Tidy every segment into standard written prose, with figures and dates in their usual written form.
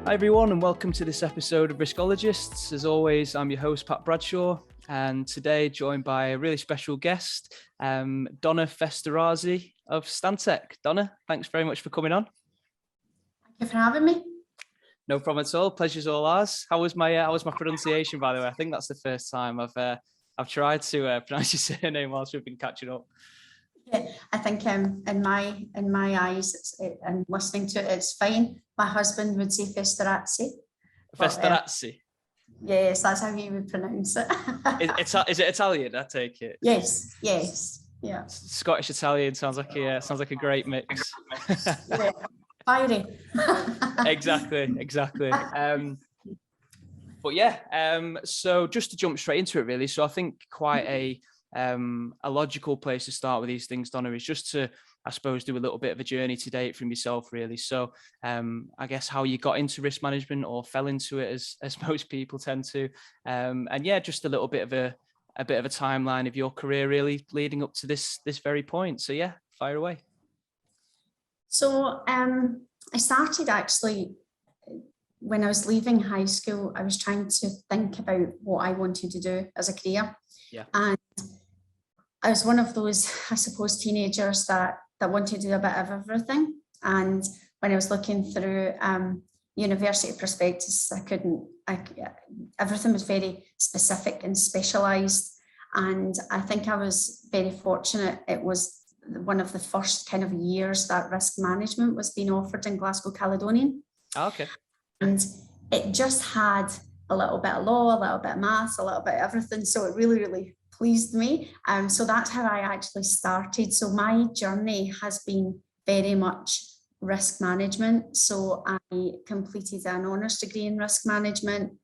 Hi everyone, and welcome to this episode of Riskologists. As always, I'm your host, Pat Bradshaw, and today joined by a really special guest, Donna Festorazzi of Stantec. Donna, thanks very much for coming on. Thank you for having me. No problem at all. Pleasure's all ours. How was my pronunciation, by the way? I think that's the first time I've tried to pronounce your surname whilst we've been catching up. Yeah, I think in my eyes and listening to it, it's fine. My husband would say Festorazzi. Festorazzi. Yes, that's how he would pronounce it. Is it Italian? I take it. Yes, yeah. Scottish Italian sounds like a great mix. Yeah, fiery. Exactly. But yeah, so just to jump straight into it, really. So I think quite a logical place to start with these things, Donna, is just to, I suppose, do a little bit of a journey to date from yourself, really. So I guess how you got into risk management or fell into it, as most people tend to, and yeah, just a little bit of a timeline of your career, really, leading up to this very point. So yeah, fire away. So I started actually when I was leaving high school. I was trying to think about what I wanted to do as a career. Yeah. And I was one of those, I suppose, teenagers that wanted to do a bit of everything. And when I was looking through university prospectus, everything was very specific and specialised. And I think I was very fortunate. It was one of the first kind of years that risk management was being offered in Glasgow Caledonian. Oh, okay. And it just had a little bit of law, a little bit of maths, a little bit of everything. So it really, really pleased me. So that's how I actually started. So my journey has been very much risk management. So I completed an honours degree in risk management.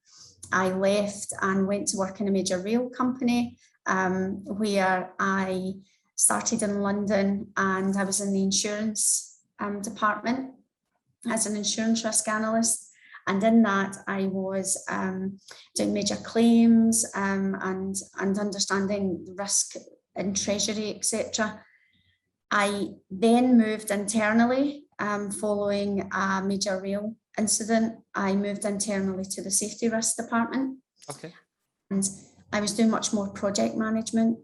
I left and went to work in a major rail company where I started in London, and I was in the insurance department as an insurance risk analyst. And in that, I was doing major claims and understanding risk in treasury, etc. I then moved internally following a major rail incident. I moved internally to the safety risk department. Okay. And I was doing much more project management.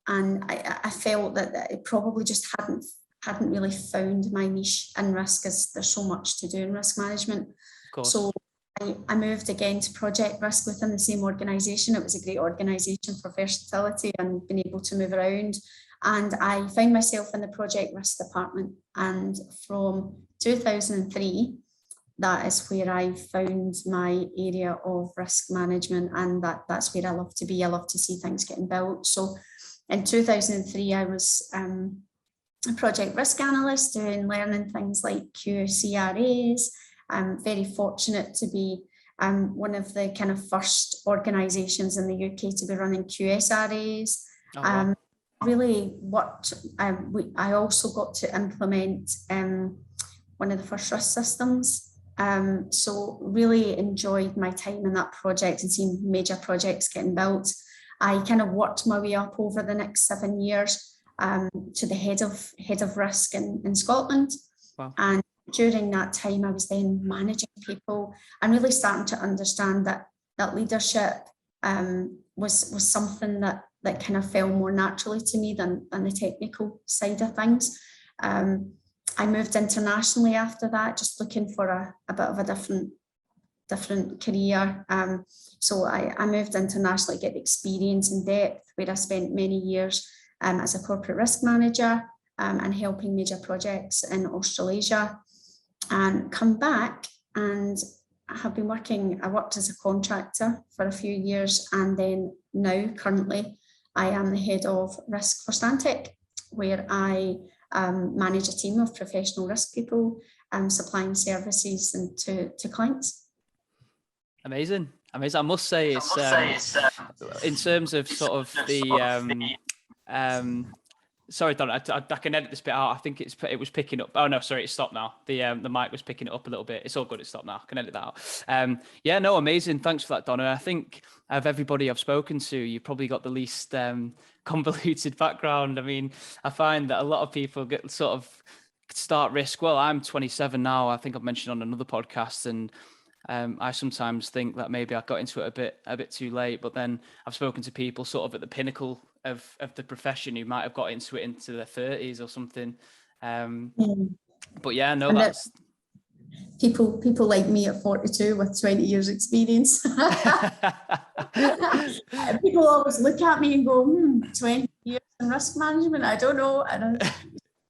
And I felt that it probably just hadn't really found my niche in risk, as there's so much to do in risk management. So I moved again to project risk within the same organisation. It was a great organisation for versatility and being able to move around. And I found myself in the project risk department. And from 2003, that is where I found my area of risk management. And that's where I love to be. I love to see things getting built. So in 2003, I was a project risk analyst, learning things like QCRAs. I'm very fortunate to be one of the kind of first organisations in the UK to be running QSRAs. Oh, wow. Really worked. I also got to implement one of the first risk systems. So really enjoyed my time in that project and seeing major projects getting built. I kind of worked my way up over the next 7 years to the head of risk in Scotland. Wow. And during that time, I was then managing people and really starting to understand that leadership was something that kind of fell more naturally to me than the technical side of things. I moved internationally after that, just looking for a bit of a different career. So I moved internationally to get the experience in depth, where I spent many years as a corporate risk manager and helping major projects in Australasia, and come back and I worked as a contractor for a few years, and then now currently I am the head of risk for Stantec, where I manage a team of professional risk people supplying services and to clients. Amazing. I must say it's in terms of sort of the sorry, Don, I can edit this bit out. I think it was picking up. Oh no, sorry, it stopped now. The mic was picking it up a little bit. It's all good. It stopped now. I can edit that out. Yeah, no, amazing. Thanks for that, Donna. I think of everybody I've spoken to, you've probably got the least convoluted background. I mean, I find that a lot of people get sort of start risk? Well, I'm 27 now. I think I've mentioned on another podcast, and I sometimes think that maybe I got into it a bit too late. But then I've spoken to people sort of at the pinnacle of the profession who might have got into it into their 30s or something. But yeah, no, And that's people like me at 42 with 20 years experience. People always look at me and go, 20 years in risk management, I don't know. And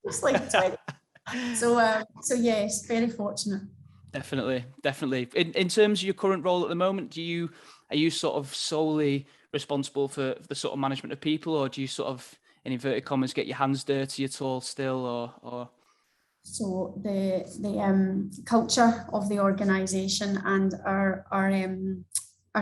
it's like 20. So yes, very fortunate. Definitely. In terms of your current role at the moment, are you sort of solely responsible for the sort of management of people, or do you sort of, in inverted commas, get your hands dirty at all still, or? So the culture of the organisation and our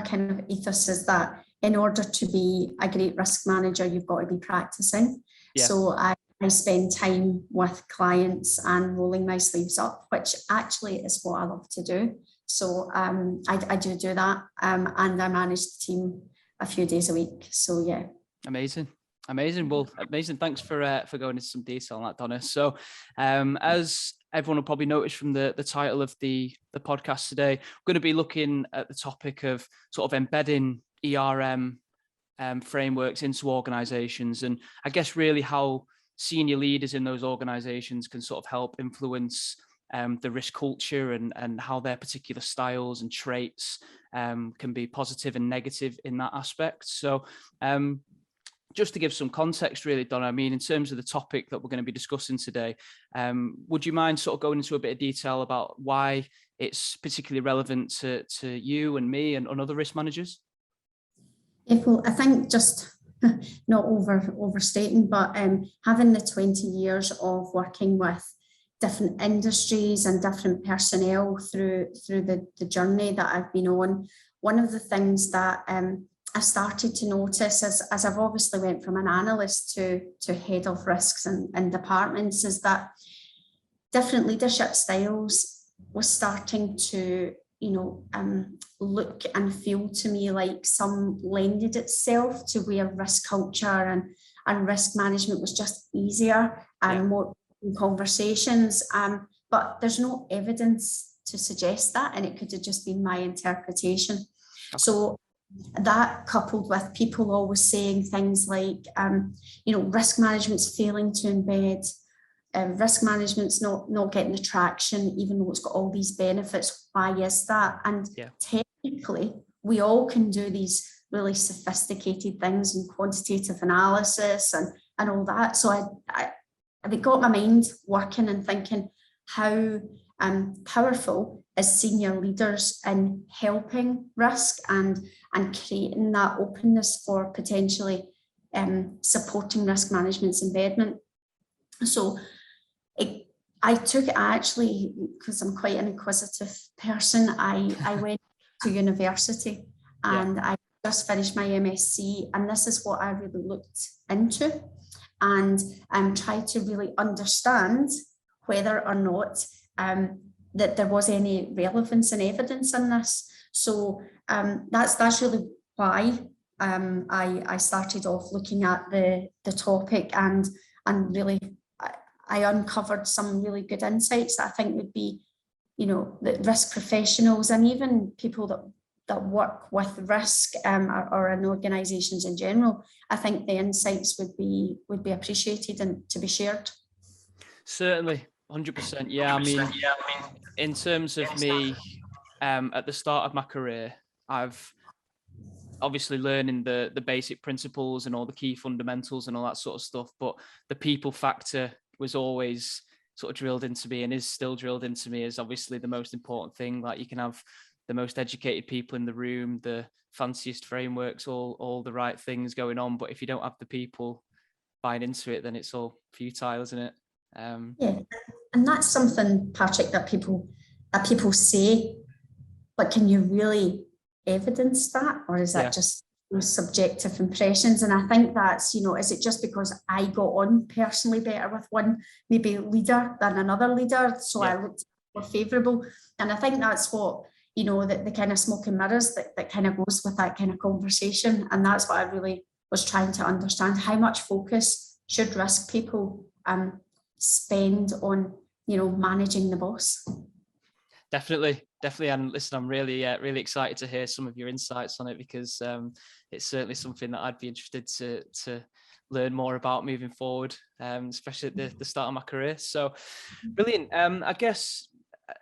kind of ethos is that in order to be a great risk manager, you've got to be practicing. Yeah. So I spend time with clients and rolling my sleeves up, which actually is what I love to do. So I do that, and I manage the team a few days a week. So yeah. Amazing. Well, amazing. Thanks for going into some detail on that, Donna. So as everyone will probably notice from the title of the podcast today, we're going to be looking at the topic of sort of embedding ERM frameworks into organizations, and I guess really how senior leaders in those organizations can sort of help influence the risk culture and how their particular styles and traits can be positive and negative in that aspect. So just to give some context really, Donna, I mean, in terms of the topic that we're going to be discussing today, would you mind sort of going into a bit of detail about why it's particularly relevant to you and me and other risk managers? Well, I think just not overstating, but having the 20 years of working with different industries and different personnel through the journey that I've been on, one of the things that I started to notice as I've obviously went from an analyst to head of risks and departments is that different leadership styles was starting to, look and feel to me like some lended itself to where risk culture and risk management was just easier and more conversations. But there's no evidence to suggest that, and it could have just been my interpretation. Okay. So that coupled with people always saying things like, risk management's failing to embed, risk management's not getting the traction, even though it's got all these benefits. Why is that? And technically, we all can do these really sophisticated things and quantitative analysis and all that. So I got my mind working and thinking how powerful as senior leaders in helping risk and creating that openness for potentially supporting risk management's embedment. So I took it actually, because I'm quite an inquisitive person, I went to university and I just finished my MSc, and this is what I really looked into and tried to really understand whether or not that there was any relevance and evidence in this. So that's really why I started off looking at the topic and really I uncovered some really good insights that I think would be, that risk professionals and even people that work with risk or in organisations in general, I think the insights would be appreciated and to be shared. Certainly. 100%. Yeah. I mean, in terms of me, at the start of my career, I've obviously learning the basic principles and all the key fundamentals and all that sort of stuff, but the people factor was always sort of drilled into me and is still drilled into me as obviously the most important thing. Like, you can have the most educated people in the room, the fanciest frameworks, all the right things going on, but if you don't have the people buying into it, then it's all futile, isn't it? And that's something, Patrick, that people say, but can you really evidence that, or is that just subjective impressions? And I think that's, is it just because I got on personally better with one maybe leader than another leader, so I looked more favourable? And I think that's what, the kind of smoke and mirrors that kind of goes with that kind of conversation. And that's what I really was trying to understand. How much focus should risk people spend on managing the boss. Definitely. And listen, I'm really excited to hear some of your insights on it, because it's certainly something that I'd be interested to learn more about moving forward, especially at the start of my career. So brilliant. I guess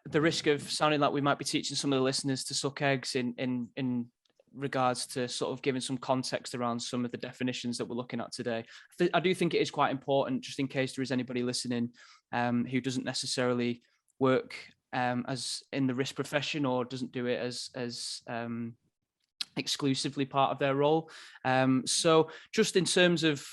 the risk of sounding like we might be teaching some of the listeners to suck eggs in regards to sort of giving some context around some of the definitions that we're looking at today. I do think it is quite important, just in case there is anybody listening who doesn't necessarily work as in the risk profession, or doesn't do it as exclusively part of their role. So just in terms of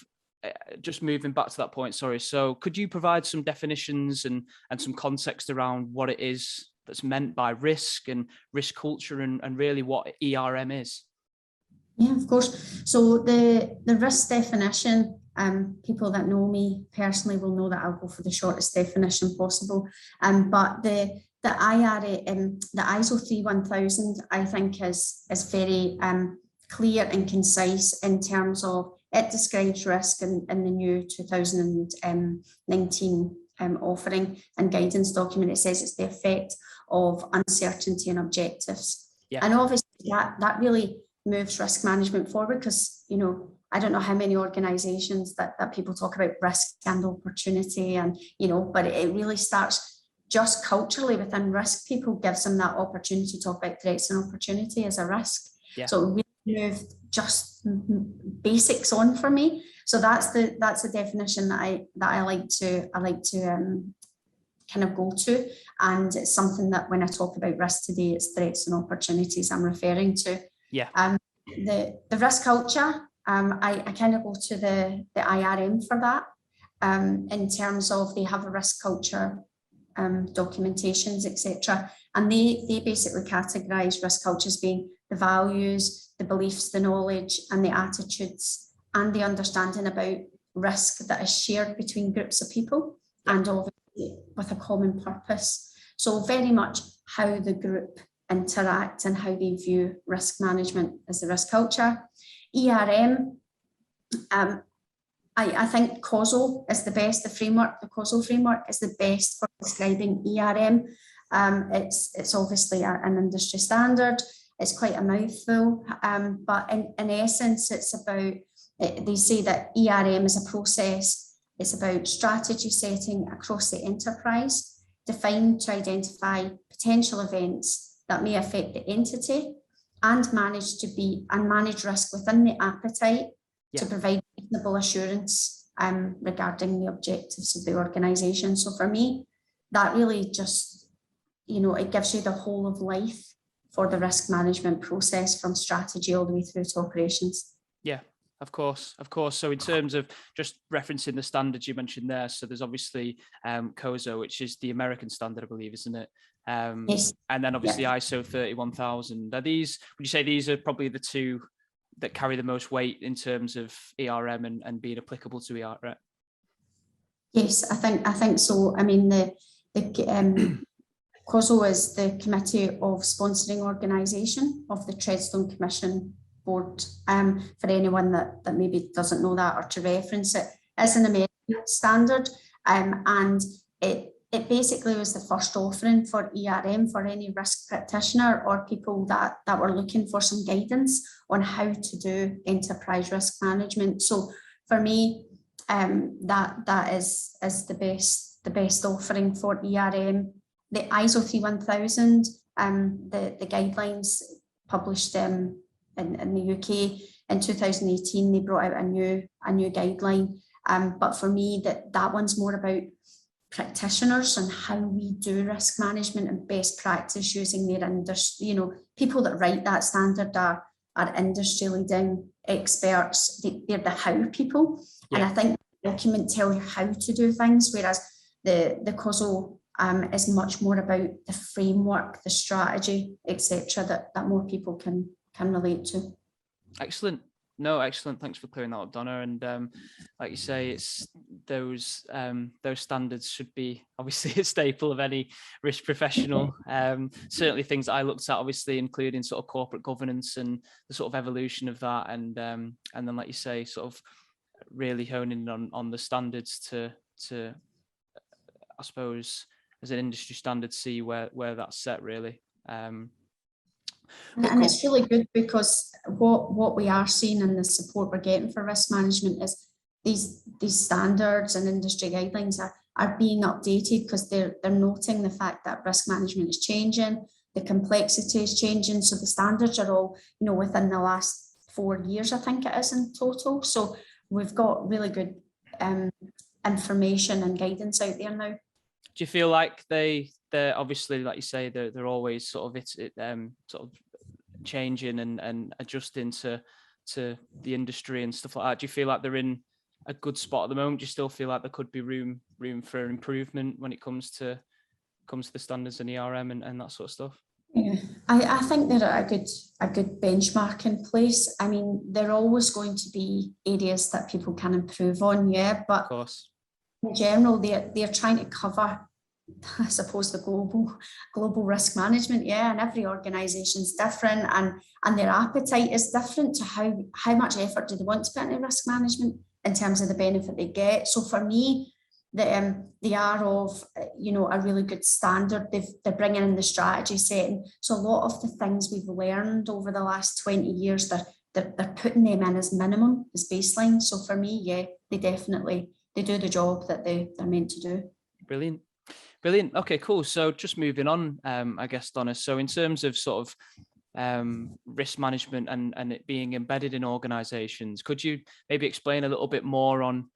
just moving back to that point, sorry. So could you provide some definitions and some context around what it is that's meant by risk and risk culture, and really what ERM is? Yeah, of course. So the risk definition, people that know me personally will know that I'll go for the shortest definition possible. But the ISO 31000, I think, is very clear and concise in terms of it describes risk in the new 2019 offering and guidance document. It says it's the effect of uncertainty and objectives. Yeah. And obviously that really moves risk management forward, because, I don't know how many organizations that people talk about risk and opportunity, and, but it really starts just culturally within risk. People gives them that opportunity to talk about threats and opportunity as a risk. Yeah. So it really moved just basics on for me. So that's the definition that I like to kind of go to, and it's something that when I talk about risk today, it's threats and opportunities I'm referring to. Yeah. The risk culture, I kind of go to the IRM for that, in terms of they have a risk culture documentations, etc. And they basically categorize risk culture as being the values, the beliefs, the knowledge, and the attitudes, and the understanding about risk that is shared between groups of people, and obviously with a common purpose. So very much how the group interact and how they view risk management as the risk culture. ERM, I think COSO is the best. The COSO framework is the best for describing ERM. It's obviously an industry standard. It's quite a mouthful, but in essence, it's about, they say that ERM is a process. It's about strategy setting across the enterprise, defined to identify potential events that may affect the entity, and manage risk within the appetite to provide reasonable assurance regarding the objectives of the organisation. So for me, that really just, it gives you the whole of life for the risk management process, from strategy all the way through to operations. Yeah. Of course. So in terms of just referencing the standards you mentioned there, so there's obviously COSO, which is the American standard, I believe, isn't it? Yes. And then obviously ISO 31000. Would you say these are probably the two that carry the most weight in terms of ERM and being applicable to ERM? Yes, I think so. I mean, the COSO is the Committee of Sponsoring Organisation of the Treadstone Commission Board. For anyone that maybe doesn't know that, or to reference it, it's an American standard, and it basically was the first offering for ERM for any risk practitioner or people that were looking for some guidance on how to do enterprise risk management. So for me, that is the best offering for ERM. The ISO 31000, the guidelines published in the UK in 2018, they brought out a new guideline. But for me, that one's more about practitioners and how we do risk management and best practice using their industry. People that write that standard are industry leading experts. They're the how people. Yeah. And I think the document tell you how to do things, whereas the COSO is much more about the framework, the strategy, etc., that more people can relate to. Excellent. No, excellent. Thanks for clearing that up, Donna. And like you say, it's those standards should be obviously a staple of any risk professional. Certainly things that I looked at, obviously, including sort of corporate governance and the sort of evolution of that. And then, like you say, sort of really honing on the standards to I suppose, an industry standard, see where that's set really. And it's really good because what we are seeing and the support we're getting for risk management is these standards and industry guidelines are being updated because they're noting the fact that risk management is changing, the complexity is changing. So the standards are all, within the last 4 years, I think it is in total. So we've got really good information and guidance out there now. Do you feel like they're obviously, like you say, they're always sort of changing and adjusting to the industry and stuff like that? Do you feel like they're in a good spot at the moment? Do you still feel like there could be room for improvement when it comes to the standards and ERM and that sort of stuff? Yeah, I think they're at a good benchmark in place. I mean, there are always going to be areas that people can improve on, yeah, but of course, in general, they're trying to cover, I suppose, the global risk management, yeah, and every organisation is different, and their appetite is different to how much effort do they want to put into risk management in terms of the benefit they get. So for me, they are of a really good standard. They're bringing in the strategy setting. So a lot of the things we've learned over the last 20 years, they're putting them in as minimum, as baseline. So for me, yeah, they do the job that they're meant to do. Brilliant. Okay, cool. So just moving on, I guess, Donna. So in terms of sort of risk management and it being embedded in organizations, could you maybe explain a little bit more on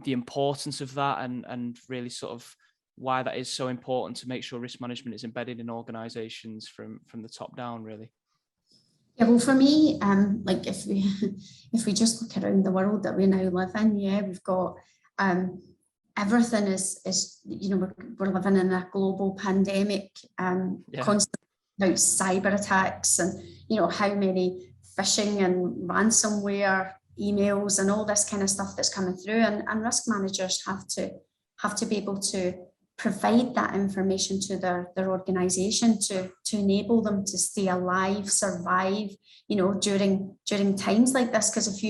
the importance of that and really sort of why that is so important to make sure risk management is embedded in organizations from the top down, really? Yeah, well, for me, like if we just look around the world that we now live in, yeah, we've got everything is we're living in a global pandemic, constantly about cyber attacks and how many phishing and ransomware emails and all this kind of stuff that's coming through, and risk managers have to be able to provide that information to their organization to enable them to stay alive, survive, during times like this. Because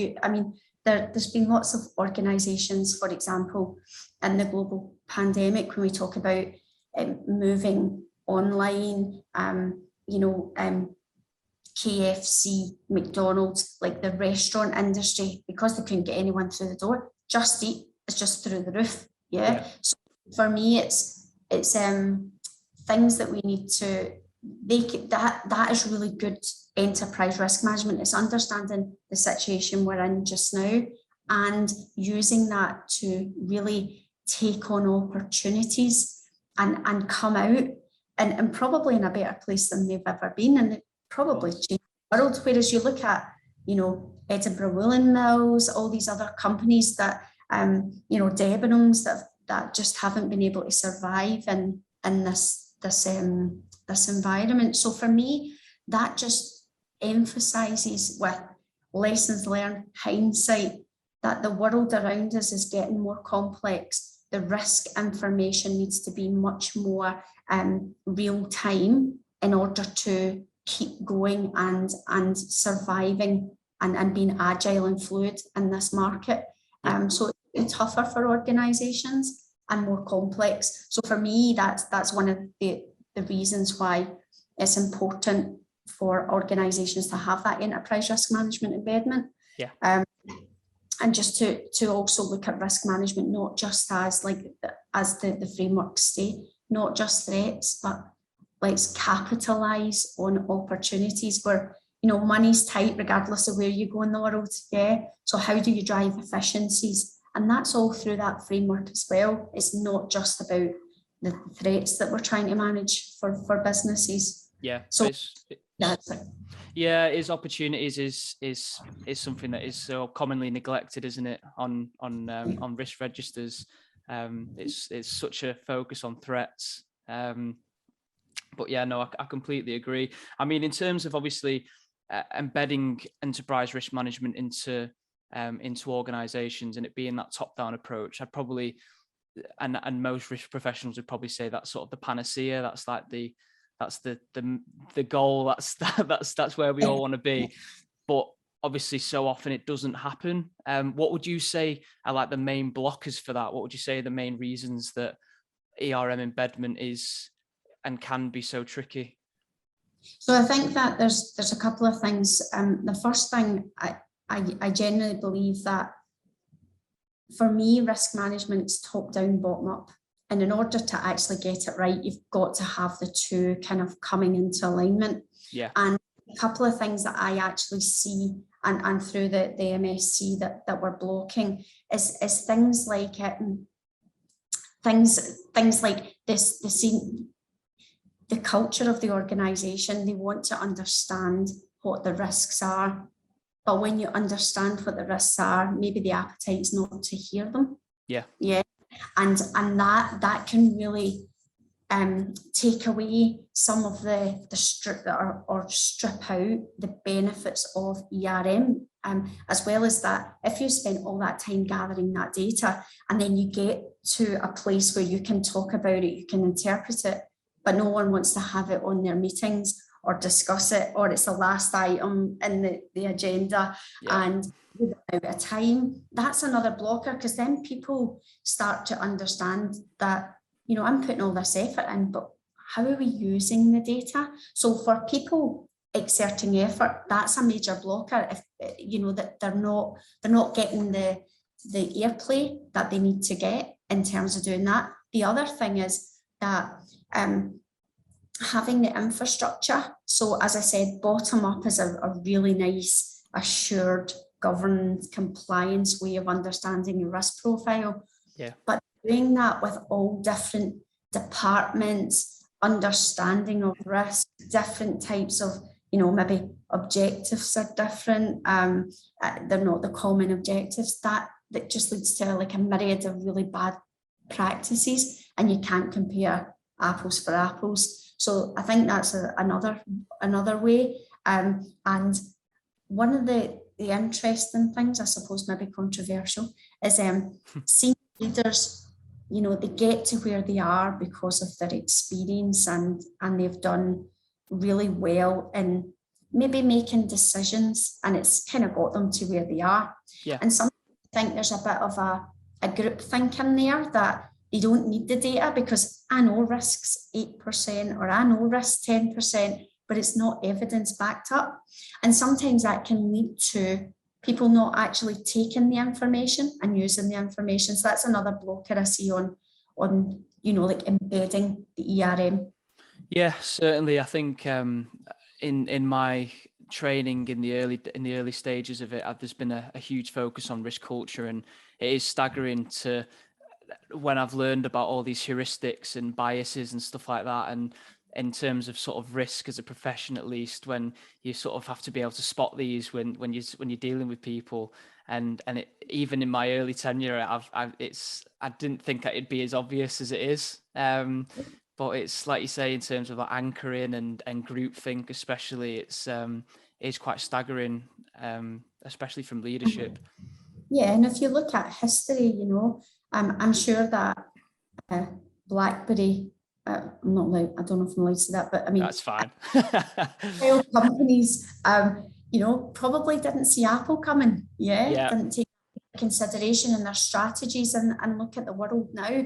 there's been lots of organizations, for example, in the global pandemic, when we talk about moving online, KFC, McDonald's, like the restaurant industry, because they couldn't get anyone through the door, Just Eat is just through the roof. Yeah. So for me, it's things that we need to that is really good enterprise risk management. It's understanding the situation we're in just now and using that to really take on opportunities and come out and probably in a better place than they've ever been, and it probably changed the world. Whereas you look at Edinburgh Woolen Mills, all these other companies that Debenhams that just haven't been able to survive in this environment. So for me, that just emphasizes, with lessons learned, hindsight, that the world around us is getting more complex. The risk information needs to be much more real time in order to keep going and surviving and being agile and fluid in this market. So it's tougher for organizations and more complex. So for me, that's one of the reasons why it's important for organizations to have that enterprise risk management embedment. And just to also look at risk management, not just as the frameworks say, not just threats, but let's capitalize on opportunities where money's tight regardless of where you go in the world. Yeah. So how do you drive efficiencies? And that's all through that framework as well. It's not just about the threats that we're trying to manage for businesses. Yeah. So is opportunities is something that is so commonly neglected, isn't it? On risk registers, it's such a focus on threats. But yeah, no, I completely agree. I mean, in terms of obviously embedding enterprise risk management into organizations and it being that top-down approach, I'd probably, and most risk professionals would probably say that's sort of the panacea. That's like the goal. That's where we all want to be. But obviously, so often it doesn't happen. What would you say are like the main blockers for that? What would you say are the main reasons that ERM embedment is and can be so tricky? So I think that there's a couple of things. The first thing, I genuinely believe that for me, risk management is top down, bottom up. And in order to actually get it right, you've got to have the two kind of coming into alignment. Yeah. And a couple of things that I actually see and through the MSc that we're blocking is things like things like this, the culture of the organization. They want to understand what the risks are. But when you understand what the risks are, maybe the appetite's not to hear them. Yeah. Yeah. And that can really take away some of the strip or strip out the benefits of ERM. As well as that, if you spend all that time gathering that data and then you get to a place where you can talk about it, you can interpret it, but no one wants to have it on their meetings or discuss it, or it's the last item in the agenda, and without a time, that's another blocker, because then people start to understand that, you know, I'm putting all this effort in, but how are we using the data? So for people exerting effort, that's a major blocker. If you know that they're not getting the airplay that they need to get in terms of doing that. The other thing is that having the infrastructure. So as I said, bottom up is a really nice, assured, governed, compliance way of understanding your risk profile. Yeah. But doing that with all different departments, understanding of risk, different types of, you know, maybe objectives are different. They're not the common objectives. That just leads to like a myriad of really bad practices, and you can't compare apples for apples. So I think that's another way. And one of the interesting things, I suppose, maybe controversial, is seeing leaders, you know, they get to where they are because of their experience, and they've done really well in maybe making decisions, and it's kind of got them to where they are. Yeah. And some think there's a bit of a group thinking there, that they don't need the data because I know risks 8% or I know risks 10%, but it's not evidence backed up. And sometimes that can lead to people not actually taking the information and using the information. So that's another blocker I see on you know, like embedding the ERM. Yeah, certainly. I think in my training in the early stages of it, there's been a huge focus on risk culture, and it is staggering to when I've learned about all these heuristics and biases and stuff like that, and in terms of sort of risk as a profession, at least, when you sort of have to be able to spot these when you're dealing with people, and it, even in my early tenure, I didn't think it'd be as obvious as it is. But it's like you say, in terms of like anchoring and groupthink, especially, it's quite staggering, especially from leadership. Yeah, and if you look at history, you know, I'm sure that BlackBerry, I'm not allowed, I don't know if I'm allowed to say that, but I mean, that's fine. Companies, you know, probably didn't see Apple coming. Yeah. Didn't take consideration in their strategies, and look at the world now.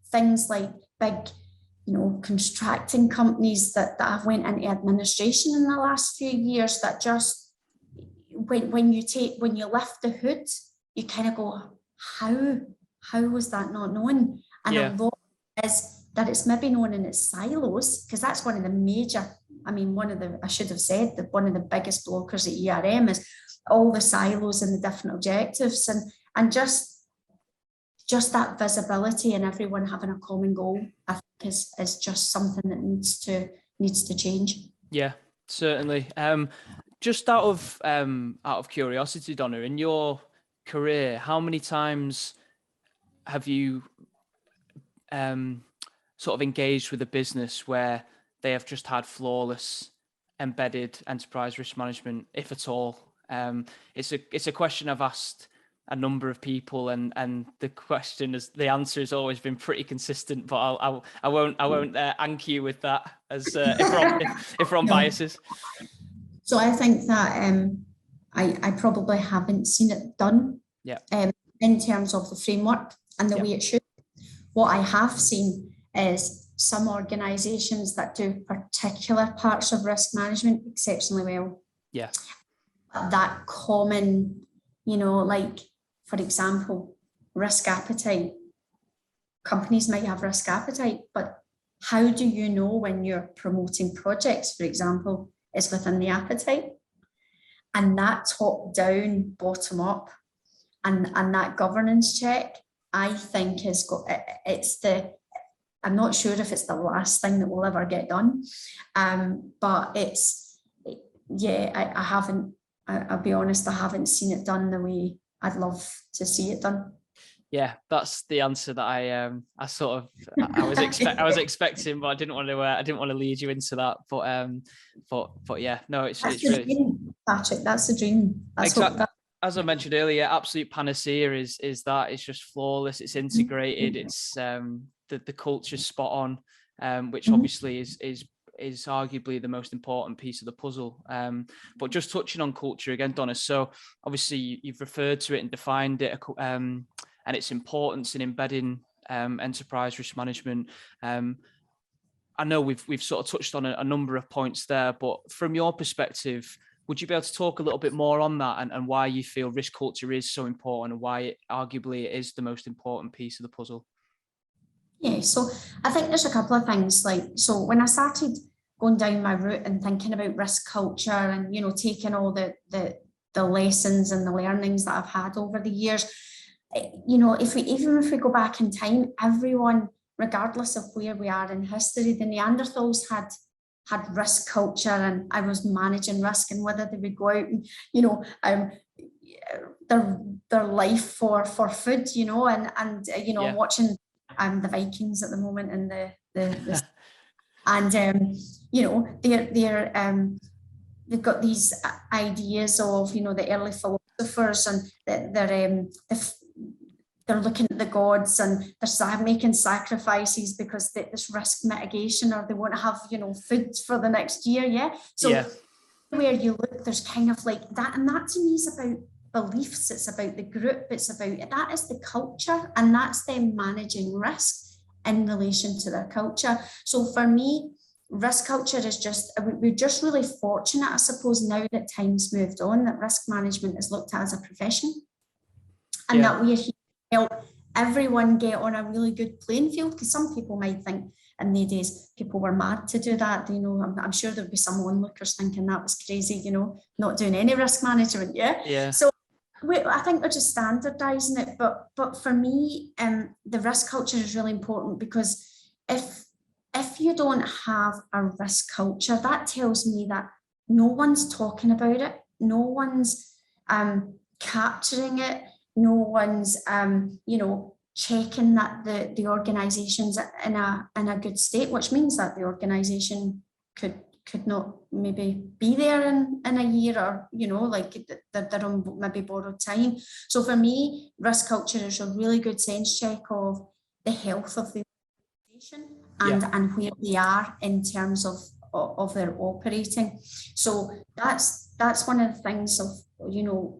Things like big, you know, constructing companies that have went into administration in the last few years, that just when you lift the hood, you kind of go, how was that not known? And a lot is that it's maybe known in its silos, because that's one of the major, I should have said that one of the biggest blockers at ERM is all the silos and the different objectives, and just that visibility and everyone having a common goal, I think is just something that needs to change. Yeah, certainly. Just out of curiosity, Donna, in your career, how many times have you sort of engaged with a business where they have just had flawless embedded enterprise risk management, if at all? It's a question I've asked a number of people, and the answer has always been pretty consistent, but I won't anchor you with that as if we're on biases. So I think that I probably haven't seen it done in terms of the framework and the way it should. what I have seen is some organizations that do particular parts of risk management exceptionally well. Yeah. That common, like, for example, risk appetite. Companies might have risk appetite, but how do you know when you're promoting projects, for example, is within the appetite? And that top down, bottom up, and that governance check, I think I'm not sure if it's the last thing that will ever get done, but I'll be honest, I haven't seen it done the way I'd love to see it done. Yeah, that's the answer that I was expecting, but I didn't want to lead you into that. But yeah, no, it's really dream, Patrick. That's the dream. Exactly. As I mentioned earlier, absolute panacea is that it's just flawless. It's integrated. It's the culture's spot on, which obviously is arguably the most important piece of the puzzle. But just touching on culture again, Donna. So obviously you've referred to it and defined it, and its importance in embedding enterprise risk management. I know we've sort of touched on a number of points there, but from your perspective, would you be able to talk a little bit more on that and why you feel risk culture is so important and why it arguably is the most important piece of the puzzle? Yeah, so I think there's a couple of things. So when I started going down my route and thinking about risk culture and, taking all the lessons and the learnings that I've had over the years, if we go back in time, everyone, regardless of where we are in history, the Neanderthals had risk culture, and I was managing risk and whether they would go out and, their life for food, and watching the Vikings at the moment and the and they've got these ideas of the early philosophers, and they're looking at the gods and they're making sacrifices because there's risk mitigation, or they want to have food for the next year. Yeah. So where you look, there's kind of like that, and that to me is about beliefs. It's about the group. It's about that is the culture, and that's them managing risk in relation to their culture. So for me, risk culture is we're just really fortunate, I suppose, now that time's moved on, that risk management is looked at as a profession, and that we're here to help everyone get on a really good playing field. Because some people might think in the days people were mad to do that. I'm sure there'd be some onlookers thinking that was crazy, not doing any risk management. Yeah. So I think we're just standardizing it. But for me, the risk culture is really important, because if you don't have a risk culture, that tells me that no one's talking about it, no one's capturing it, no one's checking that the organization's in a good state, which means that the organization could not maybe be there in a year, or they're on maybe borrowed time. So for me, risk culture is a really good sense check of the health of the organization and where they are in terms of their operating. So that's one of the things of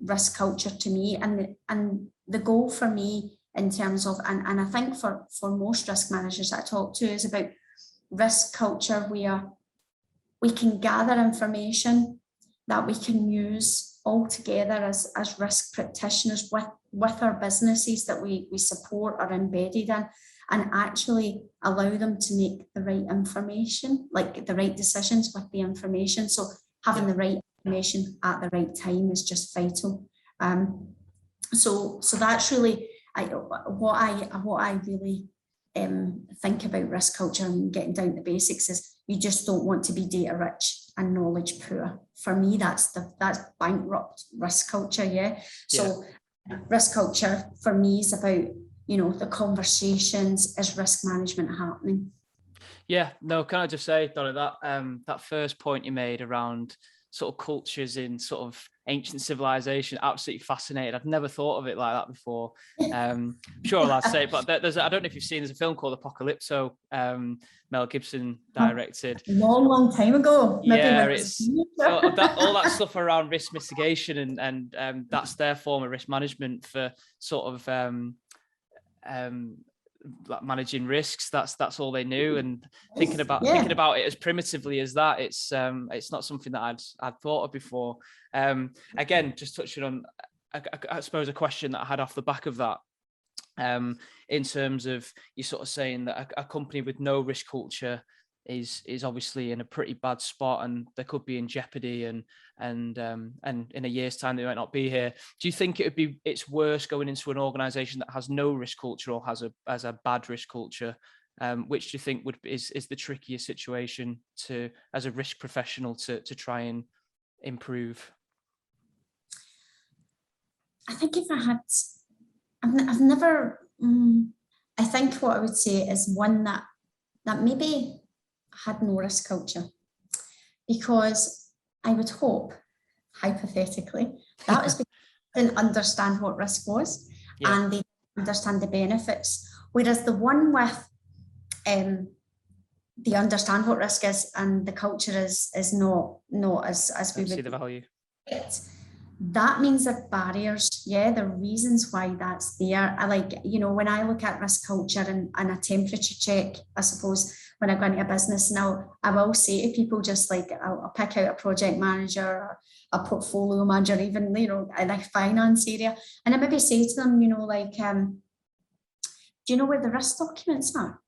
risk culture to me, and the goal for me in terms of and I think for most risk managers that I talk to is about risk culture where we can gather information that we can use all together as risk practitioners with our businesses that we support or embedded in, and actually allow them to make the right information, like the right decisions with the information. So having the right information at the right time is just vital. So that's really what I really think about risk culture and getting down to basics is you just don't want to be data rich and knowledge poor. For me, that's bankrupt risk culture. So risk culture for me is about the conversations. Is risk management happening? Yeah, no, can I just say, Donna, that first point you made around sort of cultures in sort of ancient civilization, absolutely fascinating. I've never thought of it like that before. I'm sure I'll say it, but I don't know if you've seen, there's a film called Apocalypso, Mel Gibson directed. Long time ago. It's all that stuff around risk mitigation and that's their form of risk management for sort of like managing risks, that's all they knew. And thinking about it as primitively as that, it's not something that I'd thought of before. Again, just touching on, I suppose, a question that I had off the back of that, in terms of you sort of saying that a company with no risk culture is obviously in a pretty bad spot, and they could be in jeopardy, and in a year's time they might not be here. Do you think it's worse going into an organization that has no risk culture or has a bad risk culture? Which do you think is the trickier situation as a risk professional to try and improve? I think if I had, I've never, I think what I would say is one that maybe had no risk culture, because I would hope, hypothetically, that was because they didn't understand what risk was, and they didn't understand the benefits. Whereas the one with, they understand what risk is, and the culture is not as we would see the value. That means there are barriers, there are reasons why that's there. I like, when I look at risk culture and a temperature check, I suppose, when I go into a business now, I will say to people, just like, I'll pick out a project manager or a portfolio manager, even, in a finance area, and I maybe say to them, like, do you know where the risk documents are?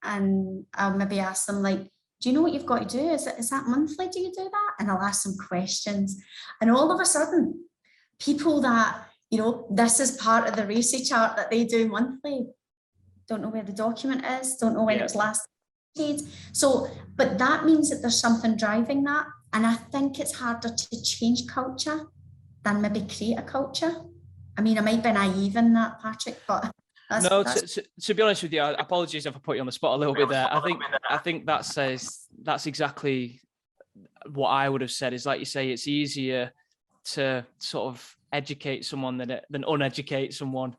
And I'll maybe ask them, like, do you know what you've got to do? Is that monthly? Do you do that? And I'll ask them questions. And all of a sudden, people that, this is part of the RACI chart that they do monthly, don't know where the document is, don't know when it was last dated. So, but that means that there's something driving that. And I think it's harder to change culture than maybe create a culture. I mean, I might be naive in that, Patrick, but to be honest with you, apologies if I put you on the spot a little bit there. I think that's exactly what I would have said. Is, like you say, it's easier to sort of educate someone than uneducate someone.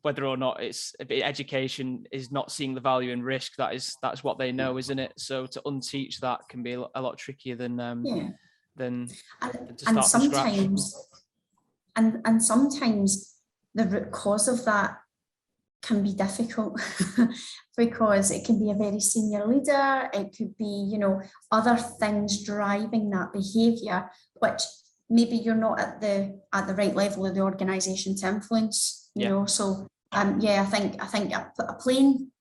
Whether or not education is not seeing the value in risk, that's what they know, isn't it? So to unteach that can be a lot trickier than to start from scratch. And sometimes the root cause of that can be difficult because it can be a very senior leader. It could be, other things driving that behavior, which maybe you're not at the right level of the organization to influence, So I think a plain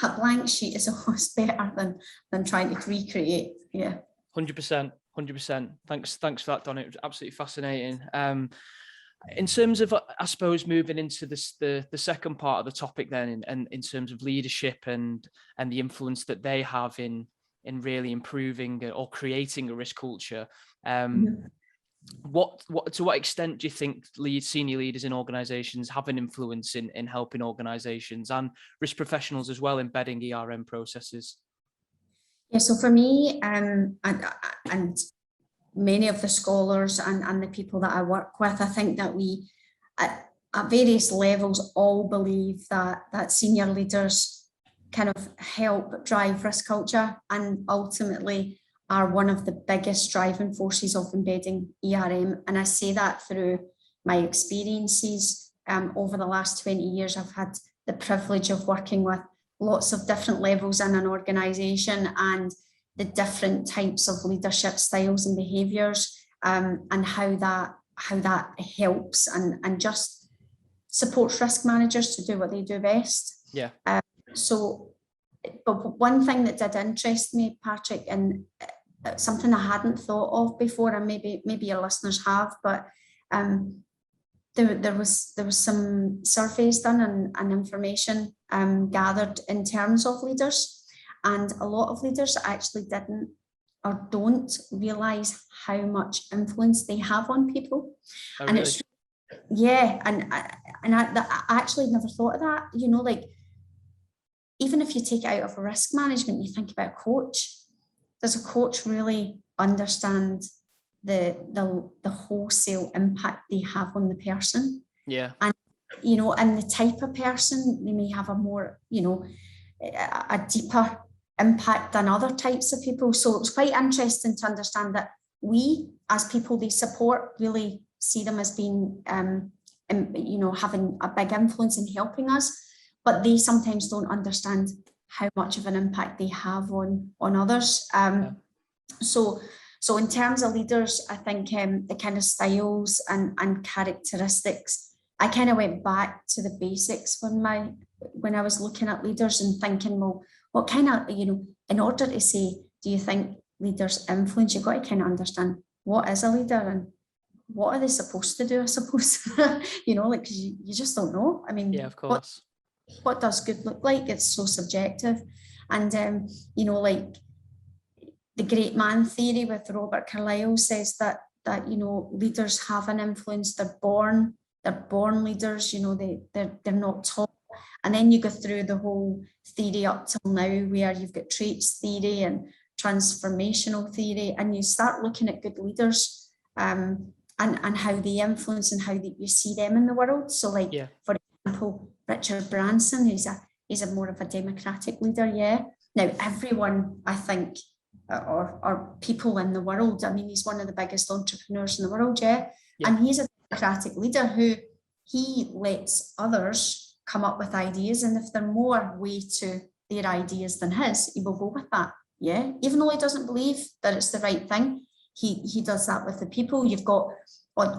a blank sheet is almost better than trying to recreate. 100%. Thanks for that, Donna. It was absolutely fascinating. In terms of, I suppose, moving into the second part of the topic then, and in terms of leadership and the influence that they have in really improving or creating a risk culture, to what extent do you think senior leaders in organizations have an influence in helping organizations and risk professionals as well embedding ERM processes? So for me, and many of the scholars and the people that I work with, I think that we, at various levels, all believe that senior leaders kind of help drive risk culture and ultimately are one of the biggest driving forces of embedding ERM. And I say that through my experiences. Over the last 20 years, I've had the privilege of working with lots of different levels in an organisation and the different types of leadership styles and behaviours, and how that helps and just supports risk managers to do what they do best. But one thing that did interest me, Patrick, and something I hadn't thought of before, and maybe your listeners have, but there was some surveys done and information gathered in terms of leaders. And a lot of leaders actually didn't or don't realise how much influence they have on people. Oh, and really? I actually never thought of that. Like, even if you take it out of risk management, you think about a coach. Does a coach really understand the wholesale impact they have on the person? Yeah. And and the type of person, they may have a more, a deeper impact than other types of people. So it was quite interesting to understand that we, as people they support, really see them as being having a big influence in helping us, but they sometimes don't understand how much of an impact they have on others. So in terms of leaders, I think the kind of styles and characteristics, I kind of went back to the basics when I was looking at leaders and thinking, well, what kind of, in order to say, do you think leaders influence, you've got to kind of understand what is a leader and what are they supposed to do, I suppose. Like you just don't know. I mean, yeah, of course. What does good look like? It's so subjective. And, like the great man theory with Robert Carlyle says that leaders have an influence. They're born leaders, they're not taught. And then you go through the whole theory up till now where you've got traits theory and transformational theory, and you start looking at good leaders and how they influence and how you see them in the world. So like, for example, Richard Branson, he's a more of a democratic leader, yeah. Now, everyone, I think, or people in the world, I mean, he's one of the biggest entrepreneurs in the world, yeah. And he's a democratic leader who he lets others come up with ideas, and if they're more weight to their ideas than his, he will go with that, yeah. Even though he doesn't believe that it's the right thing, he does that with the people. You've got,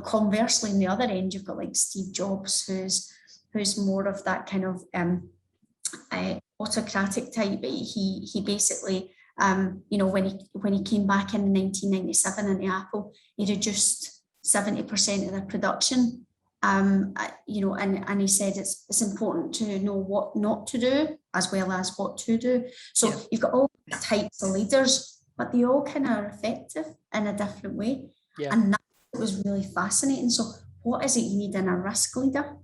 conversely, on the other end, you've got like Steve Jobs, who's more of that kind of autocratic type. He basically, when he came back in 1997 into Apple, he reduced 70% of their production. And he said it's important to know what not to do as well as what to do. So you've got all types of leaders, but they all kind of are effective in a different way. Yeah. And that was really fascinating. So what is it you need in a risk leader?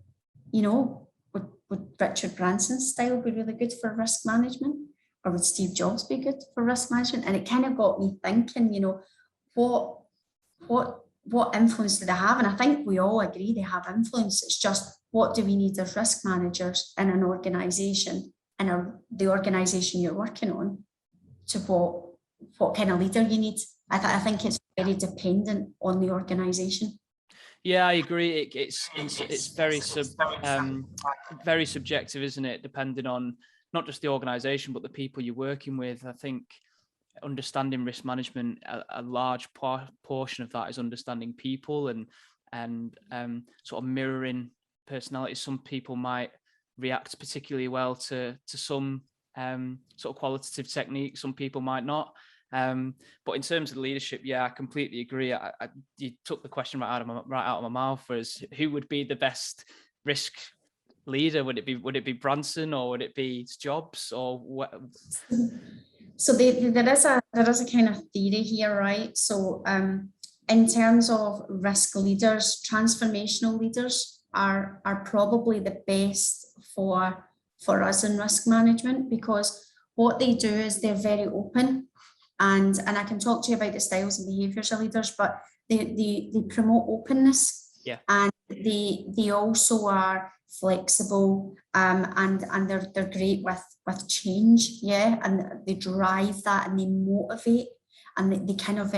Would Richard Branson's style be really good for risk management? Or would Steve Jobs be good for risk management? And it kind of got me thinking, what influence do they have? And I think we all agree they have influence. It's just, what do we need as risk managers in an organisation, and the organisation you're working on, to what kind of leader you need? I think it's very dependent on the organisation. Yeah, I agree. It's very very subjective, isn't it? Depending on not just the organisation, but the people you're working with. I think understanding risk management, a large portion of that is understanding people and sort of mirroring personalities. Some people might react particularly well to some sort of qualitative techniques. Some people might not. But in terms of leadership, I completely agree. You took the question right out of my mouth. As who would be the best risk leader? Would it be Branson, or would it be Jobs, or what? So there is a kind of theory here, right? So in terms of risk leaders, transformational leaders are probably the best for us in risk management, because what they do is they're very open, and I can talk to you about the styles and behaviours of leaders, but they promote openness, and they also are flexible, and they're great with change, and they drive that and they motivate, and they kind of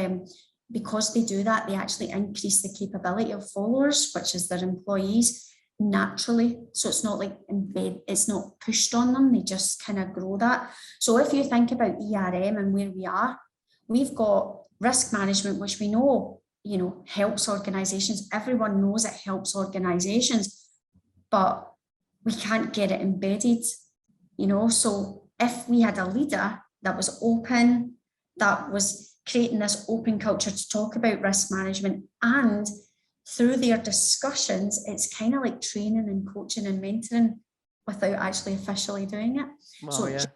because they do that, they actually increase the capability of followers, which is their employees, naturally. So it's not like it's not pushed on them, they just kind of grow that. So if you think about ERM and where we are, we've got risk management, which we know helps organizations. Everyone knows it helps organizations, but we can't get it embedded, So if we had a leader that was open, that was creating this open culture to talk about risk management, and through their discussions, it's kind of like training and coaching and mentoring without actually officially doing it. Wow, so it